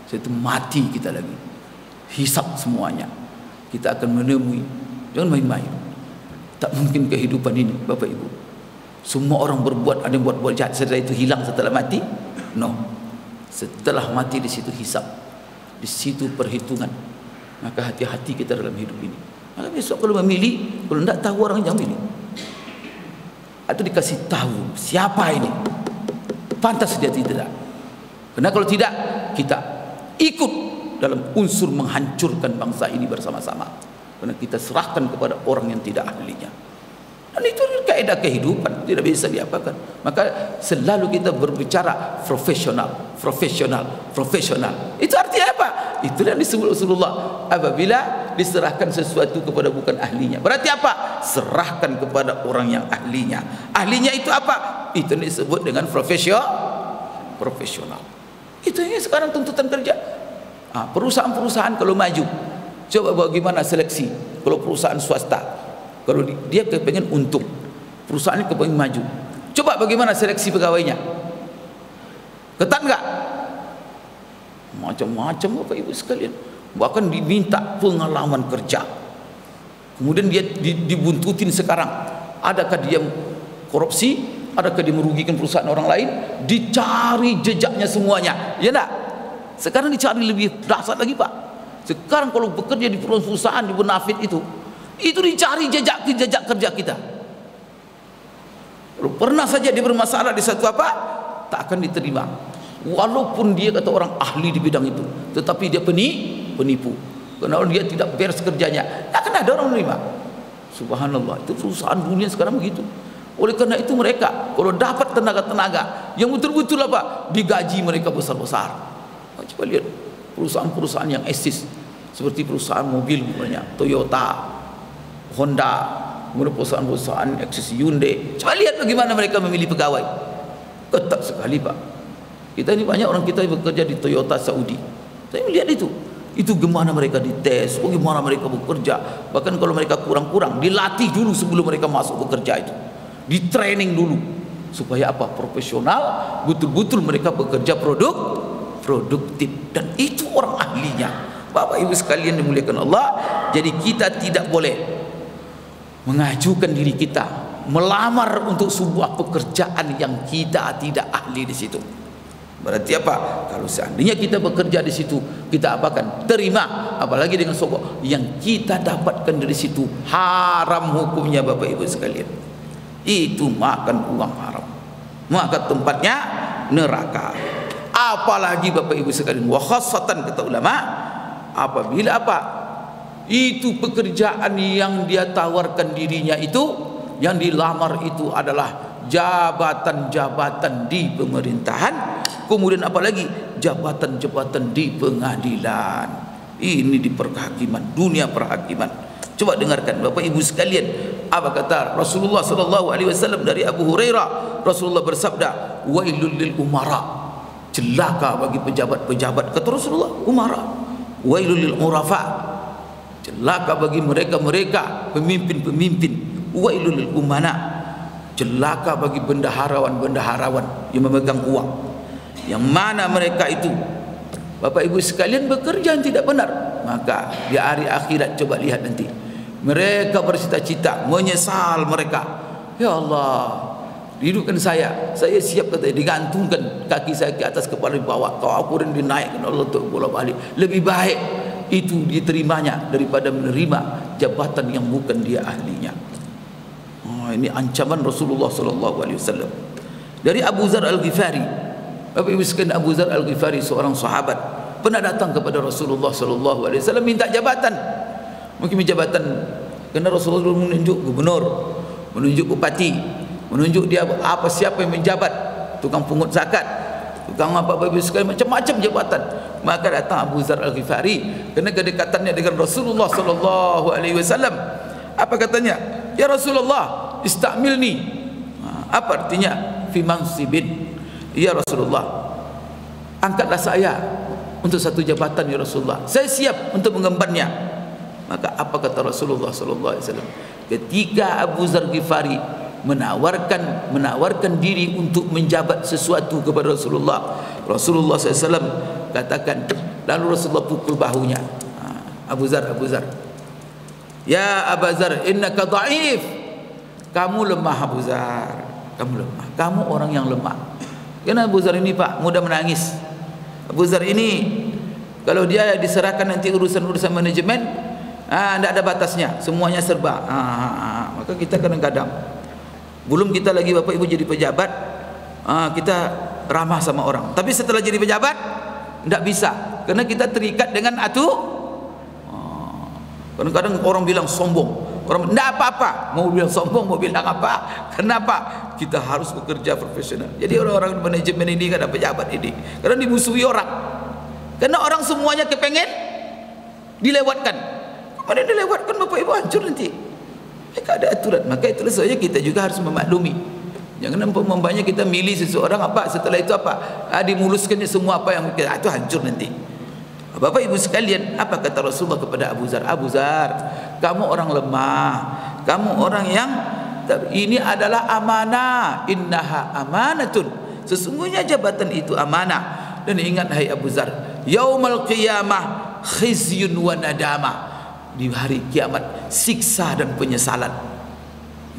setelah itu mati kita lagi. Hisab semuanya. Kita akan menemui. Jangan main-main. Tak mungkin kehidupan ini Bapak Ibu. Semua orang berbuat, ada yang buat jahat, setelah itu hilang setelah mati? No. Setelah mati di situ hisab, di situ perhitungan. Maka hati-hati kita dalam hidup ini. Maka besok kalau memilih, kalau tidak tahu orang jangan pilih. Atau dikasih tahu siapa ini, pantas dia tidak. Karena kalau tidak, kita ikut dalam unsur menghancurkan bangsa ini bersama-sama. Karena kita serahkan kepada orang yang tidak ahlinya. Dan itu kaidah kehidupan, tidak bisa diapakan. Maka selalu kita berbicara profesional, profesional, profesional. Itu artinya apa? Itu yang disebut Rasulullah. Apabila diserahkan sesuatu kepada bukan ahlinya, berarti apa? Serahkan kepada orang yang ahlinya. Ahlinya itu apa? Itu yang disebut dengan profesional. Itu yang sekarang tuntutan kerja. Perusahaan-perusahaan kalau maju, coba bagaimana seleksi. Kalau perusahaan swasta, kalau dia kepengen untung, perusahaannya kepengen maju, coba bagaimana seleksi pegawainya? Ketat enggak? Macam-macam Bapak Ibu sekalian. Bahkan diminta pengalaman kerja. Kemudian dia dibuntutin sekarang. Adakah dia korupsi? Adakah dia merugikan perusahaan orang lain? Dicari jejaknya semuanya. Ya enggak? Sekarang dicari lebih dahsyat lagi Pak. Sekarang kalau bekerja di perusahaan di Bonafit itu dicari jejak kerja kita. Kalau pernah saja dia bermasalah di satu apa, tak akan diterima. Walaupun dia kata orang ahli di bidang itu, tetapi dia penipu. Karena dia tidak beres kerjanya, tak akan ada orang menerima. Subhanallah, itu perusahaan dunia sekarang begitu. Oleh karena itu mereka kalau dapat tenaga-tenaga yang betul-betul apa, digaji mereka besar-besar. Coba lihat perusahaan-perusahaan yang eksis seperti perusahaan mobil misalnya Toyota, Honda, kemudian perusahaan-perusahaan eksis Hyundai. Coba lihat bagaimana mereka memilih pegawai. Ketat sekali Pak. Kita ini banyak orang kita yang bekerja di Toyota Saudi. Saya melihat itu gimana mereka dites, bagaimana mereka bekerja. Bahkan kalau mereka kurang-kurang, dilatih dulu sebelum mereka masuk bekerja itu, di training dulu supaya apa? Profesional, betul-betul mereka bekerja produktif, dan itu orang ahlinya. Bapak Ibu sekalian dimuliakan Allah. Jadi kita tidak boleh mengajukan diri kita melamar untuk sebuah pekerjaan yang kita tidak ahli di situ. Berarti apa? Kalau seandainya kita bekerja di situ, kita apakan? Terima, apalagi dengan sokok yang kita dapatkan dari situ haram hukumnya Bapak Ibu sekalian. Itu makan uang haram. Maka tempatnya neraka. Apalagi Bapak Ibu sekalian, wa khassatan kata ulama, apabila apa? Itu pekerjaan yang dia tawarkan dirinya itu, yang dilamar itu adalah jabatan-jabatan di pemerintahan, kemudian apalagi jabatan-jabatan di pengadilan. Ini di perhakiman, dunia perhakiman. Coba dengarkan Bapak Ibu sekalian, apa kata Rasulullah sallallahu alaihi wasallam dari Abu Hurairah. Rasulullah bersabda, wailul lil umara, celaka bagi pejabat-pejabat. Kata Rasulullah, umara. Wailul lil urafa, celaka bagi mereka-mereka pemimpin-pemimpin. Wailul lil umana, celaka bagi bendaharawan-bendaharawan yang memegang uang, yang mana mereka itu Bapak Ibu sekalian bekerja yang tidak benar. Maka di hari akhirat coba lihat nanti, mereka bercita-cita, menyesal mereka, ya Allah, hidupkan saya siap katanya digantungkan kaki saya ke atas kepala di bawah, kau aku dan dinaikkan Allah untuk bola balik. Lebih baik itu diterimanya daripada menerima jabatan yang bukan dia ahlinya. Ini ancaman Rasulullah SAW. Dari Abu Dzar Al-Ghifari, Bapak Ibu sekalian, Abu Dzar Al-Ghifari seorang sahabat pernah datang kepada Rasulullah SAW minta jabatan, mungkin jabatan, karena Rasulullah menunjuk gubernur, menunjuk bupati, menunjuk dia apa siapa yang menjabat, tukang pungut zakat, tukang apa Bapak Ibu sekalian, macam-macam jabatan. Maka datang Abu Dzar Al-Ghifari kerana kedekatannya dengan Rasulullah SAW. Apa katanya? Ya Rasulullah, istamilni. Apa artinya? Fi mansibin. Ya Rasulullah, angkatlah saya untuk satu jabatan ya Rasulullah. Saya siap untuk mengembannya. Maka apa kata Rasulullah SAW? Ketika Abu Dzar Ghifari menawarkan diri untuk menjabat sesuatu kepada Rasulullah SAW katakan, lalu Rasulullah pukul bahunya. Abu Dzar, ya Abu Dzar, innaka dhaif. Kamu lemah Abu Dzar, kamu lemah, kamu orang yang lemah. Karena Abu Dzar ini Pak mudah menangis. Abu Dzar ini kalau dia diserahkan nanti urusan-urusan manajemen, Tidak ada batasnya, semuanya serba. Maka kita kadang-kadang belum kita lagi Bapak Ibu jadi pejabat, kita ramah sama orang. Tapi setelah jadi pejabat, tidak bisa, karena kita terikat dengan kadang-kadang orang bilang sombong, orang tidak apa-apa, mau bilang sombong, mau bilang apa. Kenapa? Kita harus bekerja profesional. Jadi orang-orang manajemen ini, kadang pejabat ini, kadang dimusuhi orang, karena orang semuanya kepengen dilewatkan. Pada dilewatkan Bapak Ibu hancur nanti. Mereka ada aturan. Maka itulah sebabnya kita juga harus memaklumi. Jangan umpamanya kita milih seseorang apa, setelah itu apa, dimuluskannya semua apa yang kita, itu hancur nanti. Bapak Ibu sekalian, apa kata Rasulullah kepada Abu Zar? Abu Zar, kamu orang lemah, kamu orang yang ini adalah amanah. Innaha amanatun. Sesungguhnya jabatan itu amanah. Dan ingat hai Abu Zar, yaumal qiyamah khizyun wa nadama. Di hari kiamat siksa dan penyesalan.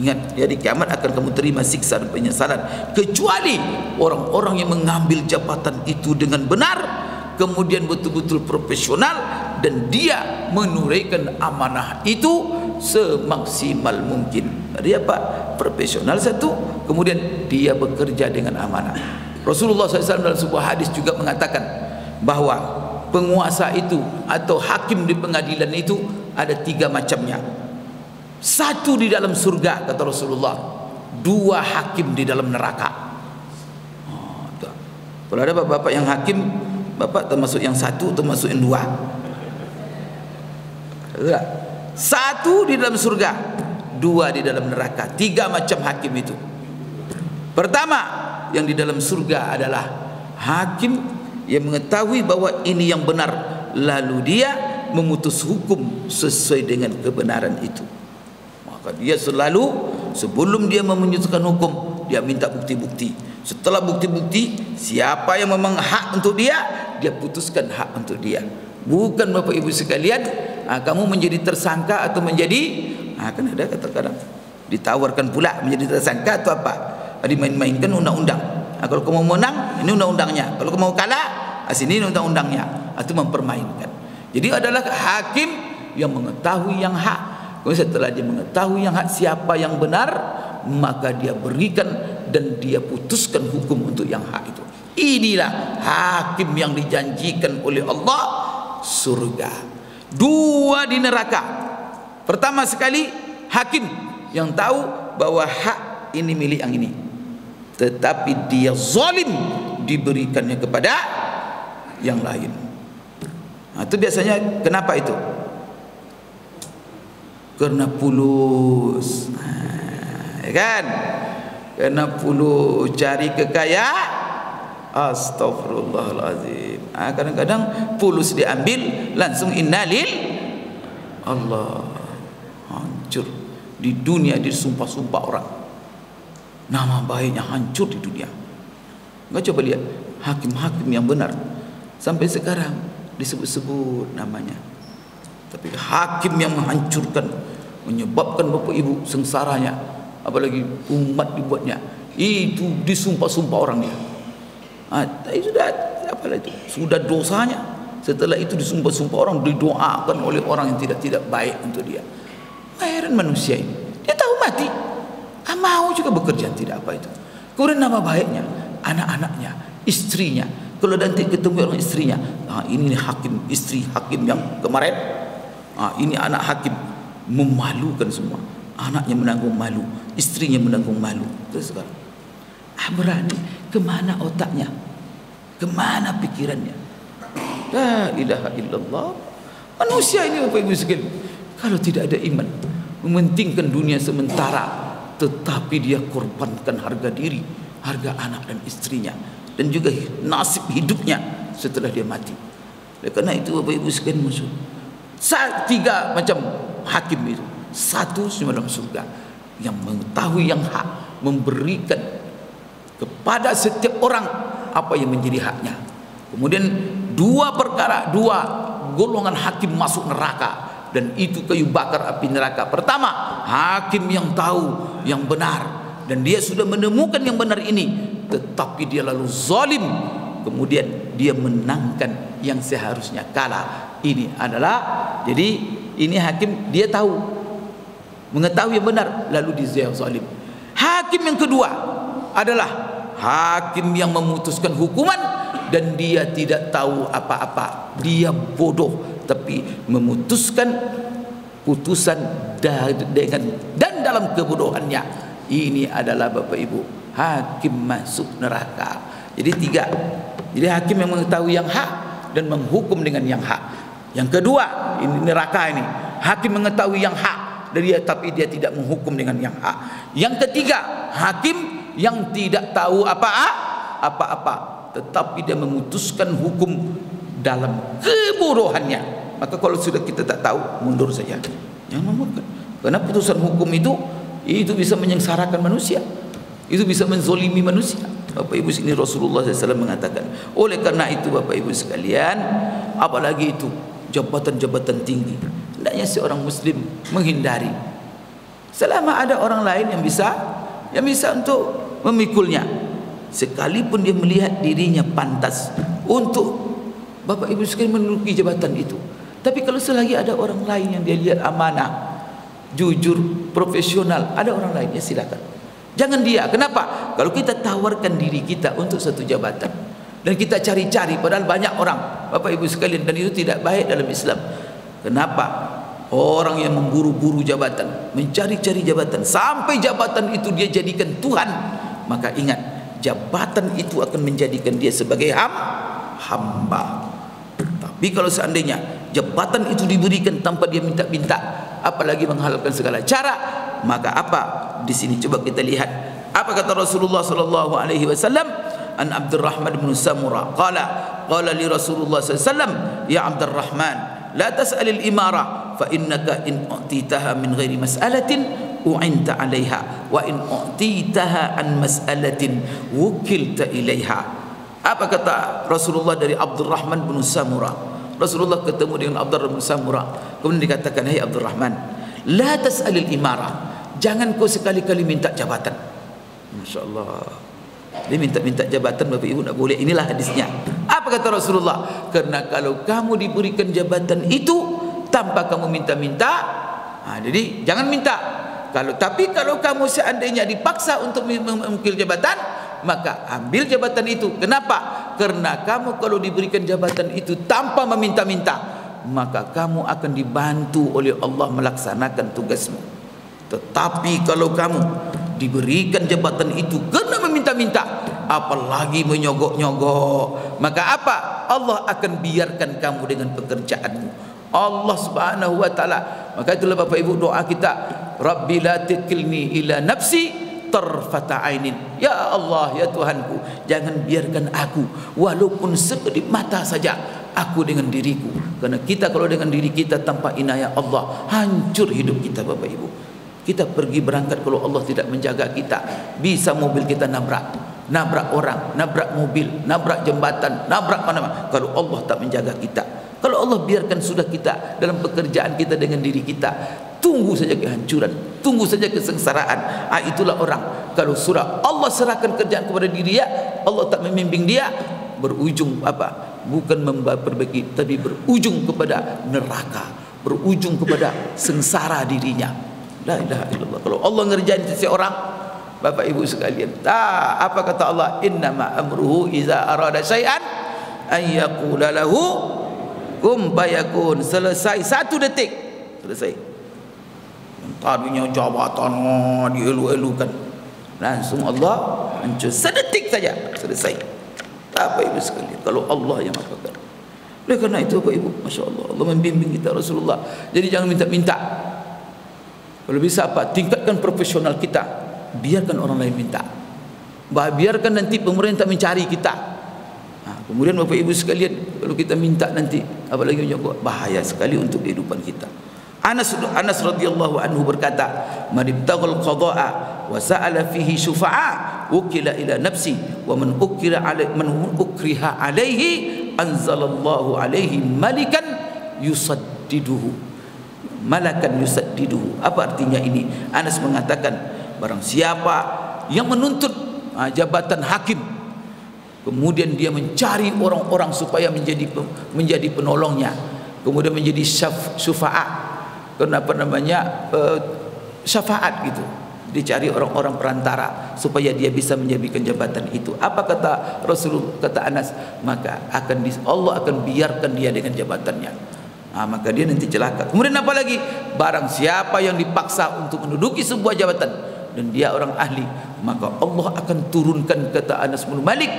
Ingat, di hari kiamat akan kamu terima siksa dan penyesalan, kecuali orang-orang yang mengambil jabatan itu dengan benar, kemudian betul-betul profesional, dan dia menunaikan amanah itu semaksimal mungkin. Jadi apa? Profesional satu, kemudian dia bekerja dengan amanah. Rasulullah SAW dalam sebuah hadis juga mengatakan bahwa penguasa itu atau hakim di pengadilan itu ada 3 macamnya. 1 di dalam surga kata Rasulullah, 2 hakim di dalam neraka. Kalau ada bapak-bapak yang hakim, bapak termasuk yang 1, termasuk yang 2. 1 di dalam surga, 2 di dalam neraka. 3 macam hakim itu. Pertama, yang di dalam surga adalah hakim yang mengetahui bahwa ini yang benar, lalu dia memutus hukum sesuai dengan kebenaran itu. Maka dia selalu sebelum dia memutuskan hukum, dia minta bukti-bukti. Setelah bukti-bukti, siapa yang memang hak untuk dia, dia putuskan hak untuk dia. Bukan Bapak Ibu sekalian, kamu menjadi tersangka atau menjadi, kan ada kadang-kadang ditawarkan pula menjadi tersangka atau apa, dimain-mainkan undang-undang. Kalau kamu menang, ini undang-undangnya. Kalau kamu mau kalah, sini undang-undangnya. Itu mempermainkan. Jadi adalah hakim yang mengetahui yang hak. Kemudian setelah dia mengetahui yang hak, siapa yang benar, maka dia berikan dan dia putuskan hukum untuk yang hak itu. Inilah hakim yang dijanjikan oleh Allah, surga. 2 di neraka. Pertama sekali, hakim yang tahu bahwa hak ini milik yang ini, tetapi dia zalim, diberikannya kepada yang lain. Itu biasanya kenapa itu? Karena pulus, ya kan? Karena pulus cari kekayaan. Astagfirullahaladzim. Kadang-kadang pulus diambil langsung innalil Allah, hancur di dunia, disumpah-sumpah orang, nama baiknya hancur di dunia. Enggak, coba lihat hakim-hakim yang benar sampai sekarang disebut-sebut namanya, tapi hakim yang menghancurkan, menyebabkan Bapak Ibu sengsaranya, apalagi umat dibuatnya, itu disumpah-sumpah orangnya. Itu sudah apalah itu, sudah dosanya. Setelah itu disumpah-sumpah orang, didoakan oleh orang yang tidak baik untuk dia. Heran manusia ini, dia tahu mati, mau juga bekerja, tidak apa itu. Kemudian nama baiknya, anak-anaknya, istrinya, kalau nanti ketemu orang istrinya, ini hakim, istri hakim yang kemarin, ini anak hakim, memalukan semua. Anaknya menanggung malu, istrinya menanggung malu. Terus sekarang berani, kemana otaknya, kemana pikirannya? La ilaha illallah. Manusia ini Bapak Ibu sekalian, kalau tidak ada iman, mementingkan dunia sementara, tetapi dia korbankan harga diri, harga anak dan istrinya, dan juga nasib hidupnya setelah dia mati. Karena itu Bapak Ibu sekalian, musuh 3 macam hakim itu. 1 dalam surga yang mengetahui yang hak, memberikan kepada setiap orang apa yang menjadi haknya. Kemudian 2 perkara, 2 golongan hakim masuk neraka, dan itu kayu bakar api neraka. Pertama, hakim yang tahu yang benar dan dia sudah menemukan yang benar ini, tetapi dia lalu zalim, kemudian dia menangkan yang seharusnya kalah. Ini adalah jadi ini hakim dia tahu, mengetahui yang benar, lalu dia zalim. Hakim yang kedua adalah hakim yang memutuskan hukuman dan dia tidak tahu apa-apa, dia bodoh, tapi memutuskan putusan dengan dan dalam kebodohannya. Ini adalah Bapak Ibu hakim masuk neraka. Jadi tiga. Jadi hakim yang mengetahui yang hak dan menghukum dengan yang hak. Yang kedua, ini neraka ini. Hakim mengetahui yang hak tapi dia tidak menghukum dengan yang hak. Yang ketiga, hakim yang tidak tahu apa-apa, tetapi dia memutuskan hukum dalam kebodohannya. Maka kalau sudah kita tak tahu, mundur saja. Jangan membuat. Karena putusan hukum itu bisa menyengsarakan manusia. Itu bisa menzolimi manusia. Bapak Ibu, ini Rasulullah SAW mengatakan. Oleh karena itu Bapak Ibu sekalian, apalagi itu jabatan-jabatan tinggi, hendaknya seorang muslim menghindari. Selama ada orang lain yang bisa untuk memikulnya, sekalipun dia melihat dirinya pantas untuk Bapak Ibu sekalian menduduki jabatan itu. Tapi kalau selagi ada orang lain yang dia lihat amanah, jujur, profesional, ada orang lain, ya silakan. Jangan dia. Kenapa? Kalau kita tawarkan diri kita untuk satu jabatan dan kita cari-cari, padahal banyak orang, Bapak Ibu sekalian, dan itu tidak baik dalam Islam. Kenapa? Orang yang memburu-buru jabatan, mencari-cari jabatan, sampai jabatan itu dia jadikan Tuhan, maka ingat, jabatan itu akan menjadikan dia sebagai hamba. Tapi kalau seandainya jabatan itu diberikan tanpa dia minta-minta, apalagi menghalalkan segala cara, maka apa? Di sini coba kita lihat apa kata Rasulullah sallallahu alaihi wasallam. An Abdurrahman bin Samurah qala li Rasulullah sallallahu alaihi wasallam, ya Abdurrahman, la tas'alil imara fa innaka in u'titaha min ghairi mas'alatin u'inta 'alaiha wa in u'titaha an mas'alatin wukilta ilaiha. Apa kata Rasulullah dari Abdurrahman bin Samurah? Rasulullah ketemu dengan Abdurrahman bin Samurah, kemudian dikatakan, hai Abdurrahman, la tas'alil imara, jangan kau sekali-kali minta jabatan. Masya Allah, dia minta-minta jabatan, Bapak Ibu, tak boleh. Inilah hadisnya. Apa kata Rasulullah? Karena kalau kamu diberikan jabatan itu tanpa kamu minta-minta, jadi jangan minta. Tapi kalau kamu seandainya dipaksa untuk mengambil jabatan, maka ambil jabatan itu. Kenapa? Karena kamu kalau diberikan jabatan itu tanpa meminta-minta, maka kamu akan dibantu oleh Allah melaksanakan tugasmu. Tetapi kalau kamu diberikan jabatan itu karena meminta-minta, apalagi menyogok-nyogok, maka apa? Allah akan biarkan kamu dengan pekerjaanmu. Allah Subhanahu wa taala. Maka itulah Bapak Ibu doa kita, Rabbi la tikilni ila nafsi tarfata ainin. Ya Allah, ya Tuhanku, jangan biarkan aku walaupun sekedip mata saja aku dengan diriku. Karena kita kalau dengan diri kita tanpa inayah Allah, hancur hidup kita Bapak Ibu. Kita pergi berangkat, kalau Allah tidak menjaga kita, bisa mobil kita nabrak orang, nabrak mobil, nabrak jembatan, nabrak mana-mana. Kalau Allah tak menjaga kita, kalau Allah biarkan sudah kita dalam pekerjaan kita dengan diri kita, tunggu saja kehancuran, tunggu saja kesengsaraan. Itulah orang, kalau sudah Allah serahkan kerjaan kepada diri dia, Allah tak membimbing dia, berujung apa? Bukan memperbaiki, tapi berujung kepada neraka, berujung kepada sengsara dirinya. La ilaha illallah. Kalau Allah ngerjain seseorang, Bapak Ibu sekalian, apa kata Allah? Innama amruhu iza arada syai'an ay yaqula lahu kum fayakun. Selesai 1 detik, selesai. Tadinya jabatan dielu-elukan, langsung Allah hancur, sedetik saja selesai. Bapak Ibu sekalian, kalau Allah yang melakukan. Oleh karena itu Bapak Ibu, Masya Allah, Allah membimbing kita, Rasulullah. Jadi jangan minta-minta. Kalau bisa apa? Tingkatkan profesional kita. Biarkan orang lain minta. Biarkan nanti pemerintah mencari kita. Kemudian Bapak Ibu sekalian, kalau kita minta nanti, apalagi menyokok, bahaya sekali untuk kehidupan kita. Anas radhiyallahu anhu berkata, man ibtaghal qada'a wa sa'ala fihi syufa'a ukila ila nafsi wa man ukriha alaihi anzalallahu alaihi malikan yusaddiduhu. Malakan yusaddiduhu. Apa artinya ini? Anas mengatakan, barang siapa yang menuntut jabatan hakim, kemudian dia mencari orang-orang supaya menjadi penolongnya, kemudian menjadi syufa'a, apa namanya, syafaat gitu. Dicari orang-orang perantara supaya dia bisa menjadikan jabatan itu. Apa kata Rasulullah, kata Anas, maka Allah akan biarkan dia dengan jabatannya. Maka dia nanti celaka. Kemudian apa lagi? Barang siapa yang dipaksa untuk menduduki sebuah jabatan dan dia orang ahli, maka Allah akan turunkan, kata Anas bin Malik,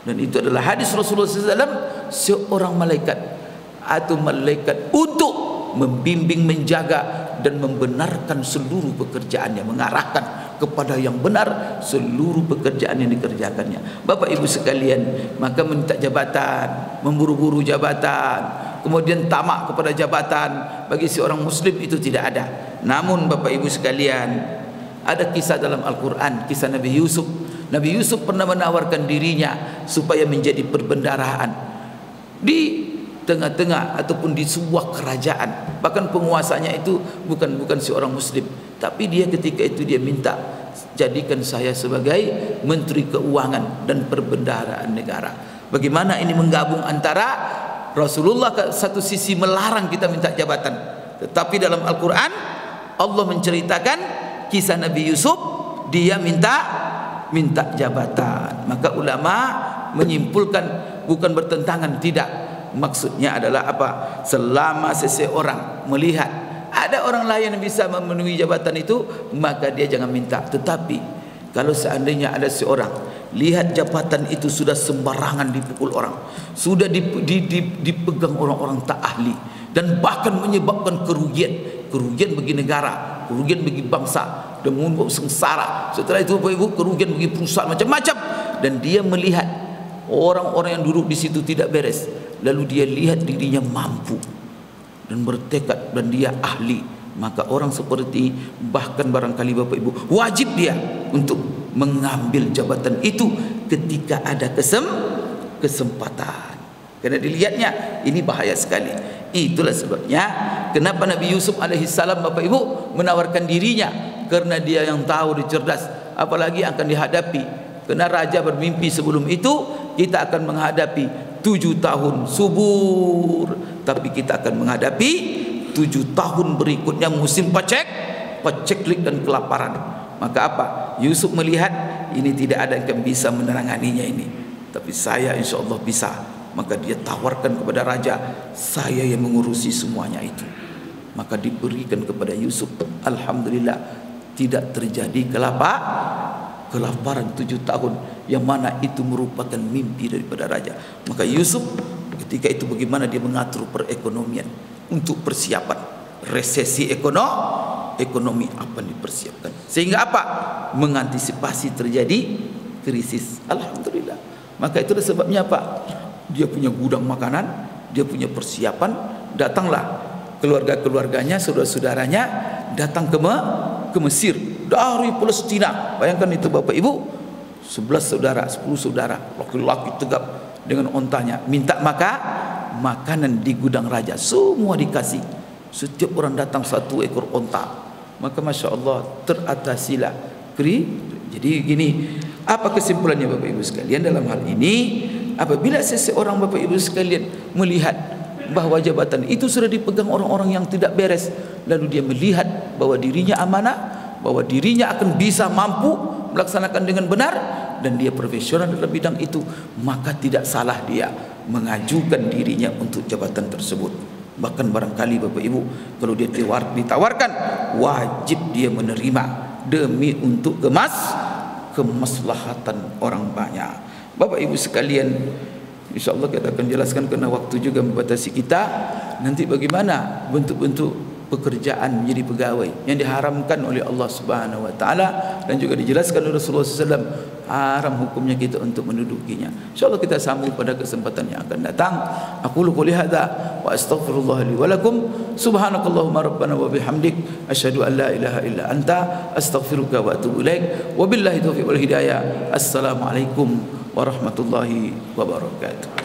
dan itu adalah hadis Rasulullah SAW, seorang malaikat atau malaikat untuk membimbing, menjaga dan membenarkan seluruh pekerjaannya, mengarahkan kepada yang benar seluruh pekerjaan yang dikerjakannya. Bapak Ibu sekalian, maka minta jabatan, memburu-buru jabatan, kemudian tamak kepada jabatan, bagi seorang muslim itu tidak ada. Namun Bapak Ibu sekalian, ada kisah dalam Al-Quran, kisah Nabi Yusuf. Nabi Yusuf pernah menawarkan dirinya supaya menjadi perbendaharaan di tengah-tengah ataupun di sebuah kerajaan. Bahkan penguasanya itu bukan seorang muslim, tapi dia ketika itu dia minta, jadikan saya sebagai menteri keuangan dan perbendaharaan negara. Bagaimana ini menggabung antara Rasulullah satu sisi melarang kita minta jabatan, tetapi dalam Al-Quran Allah menceritakan kisah Nabi Yusuf, dia minta jabatan. Maka ulama menyimpulkan bukan bertentangan, tidak. Maksudnya adalah apa? Selama seseorang melihat ada orang lain yang bisa memenuhi jabatan itu, maka dia jangan minta. Tetapi kalau seandainya ada seorang lihat jabatan itu sudah sembarangan dipukul orang, sudah dipegang orang-orang tak ahli, dan bahkan menyebabkan kerugian bagi negara, kerugian bagi bangsa, dan membuat sengsara. Setelah itu Bapak Ibu, kerugian bagi perusahaan macam-macam, dan dia melihat orang-orang yang duduk di situ tidak beres, lalu dia lihat dirinya mampu dan bertekad dan dia ahli, maka orang seperti, bahkan barangkali Bapak Ibu, wajib dia untuk mengambil jabatan itu ketika ada kesempatan, karena dilihatnya ini bahaya sekali. Itulah sebabnya kenapa Nabi Yusuf alaihissalam Bapak Ibu menawarkan dirinya, karena dia yang tahu, dia cerdas, apalagi akan dihadapi. Karena raja bermimpi sebelum itu, kita akan menghadapi 7 tahun subur, tapi kita akan menghadapi 7 tahun berikutnya musim paceklik dan kelaparan. Maka apa? Yusuf melihat ini tidak ada yang bisa meneranganinya ini, tapi saya insya Allah bisa. Maka dia tawarkan kepada raja, saya yang mengurusi semuanya itu. Maka diberikan kepada Yusuf. Alhamdulillah, tidak terjadi kelaparan 7 tahun, yang mana itu merupakan mimpi daripada raja. Maka Yusuf ketika itu bagaimana dia mengatur perekonomian untuk persiapan resesi ekonomi apa yang dipersiapkan, sehingga apa? Mengantisipasi terjadi krisis. Alhamdulillah. Maka itulah sebabnya apa? Dia punya gudang makanan, dia punya persiapan. Datanglah keluarga-keluarganya, saudara-saudaranya datang ke Mesir dari Palestina. Bayangkan itu Bapak Ibu, 11 saudara, 10 saudara, laki-laki tegap dengan ontanya, minta makanan di gudang raja, semua dikasih. Setiap orang datang 1 ekor onta. Maka Masya Allah, teratasilah Jadi gini, apa kesimpulannya Bapak Ibu sekalian dalam hal ini? Apabila seseorang Bapak Ibu sekalian melihat bahwa jabatan itu sudah dipegang orang-orang yang tidak beres, lalu dia melihat bahwa dirinya amanah, bahwa dirinya akan bisa mampu melaksanakan dengan benar, dan dia profesional dalam bidang itu, maka tidak salah dia mengajukan dirinya untuk jabatan tersebut. Bahkan barangkali Bapak Ibu, kalau dia ditawarkan, wajib dia menerima demi untuk kemaslahatan orang banyak. Bapak Ibu sekalian, insya Allah kita akan jelaskan, karena waktu juga membatasi kita, nanti bagaimana bentuk-bentuk pekerjaan menjadi pegawai yang diharamkan oleh Allah Subhanahu wa taala, dan juga dijelaskan oleh Rasulullah SAW haram hukumnya kita untuk mendudukinya. Insyaallah kita sambung pada kesempatan yang akan datang. Aqulu qouli hadza wa astaghfirullah li wa lakum. Subhanakallahumma rabbana wa bihamdik asyhadu an la ilaha illa anta astaghfiruka wa atubu ilaik. Wabillahi taufiq wal hidayah. Assalamualaikum warahmatullahi wabarakatuh.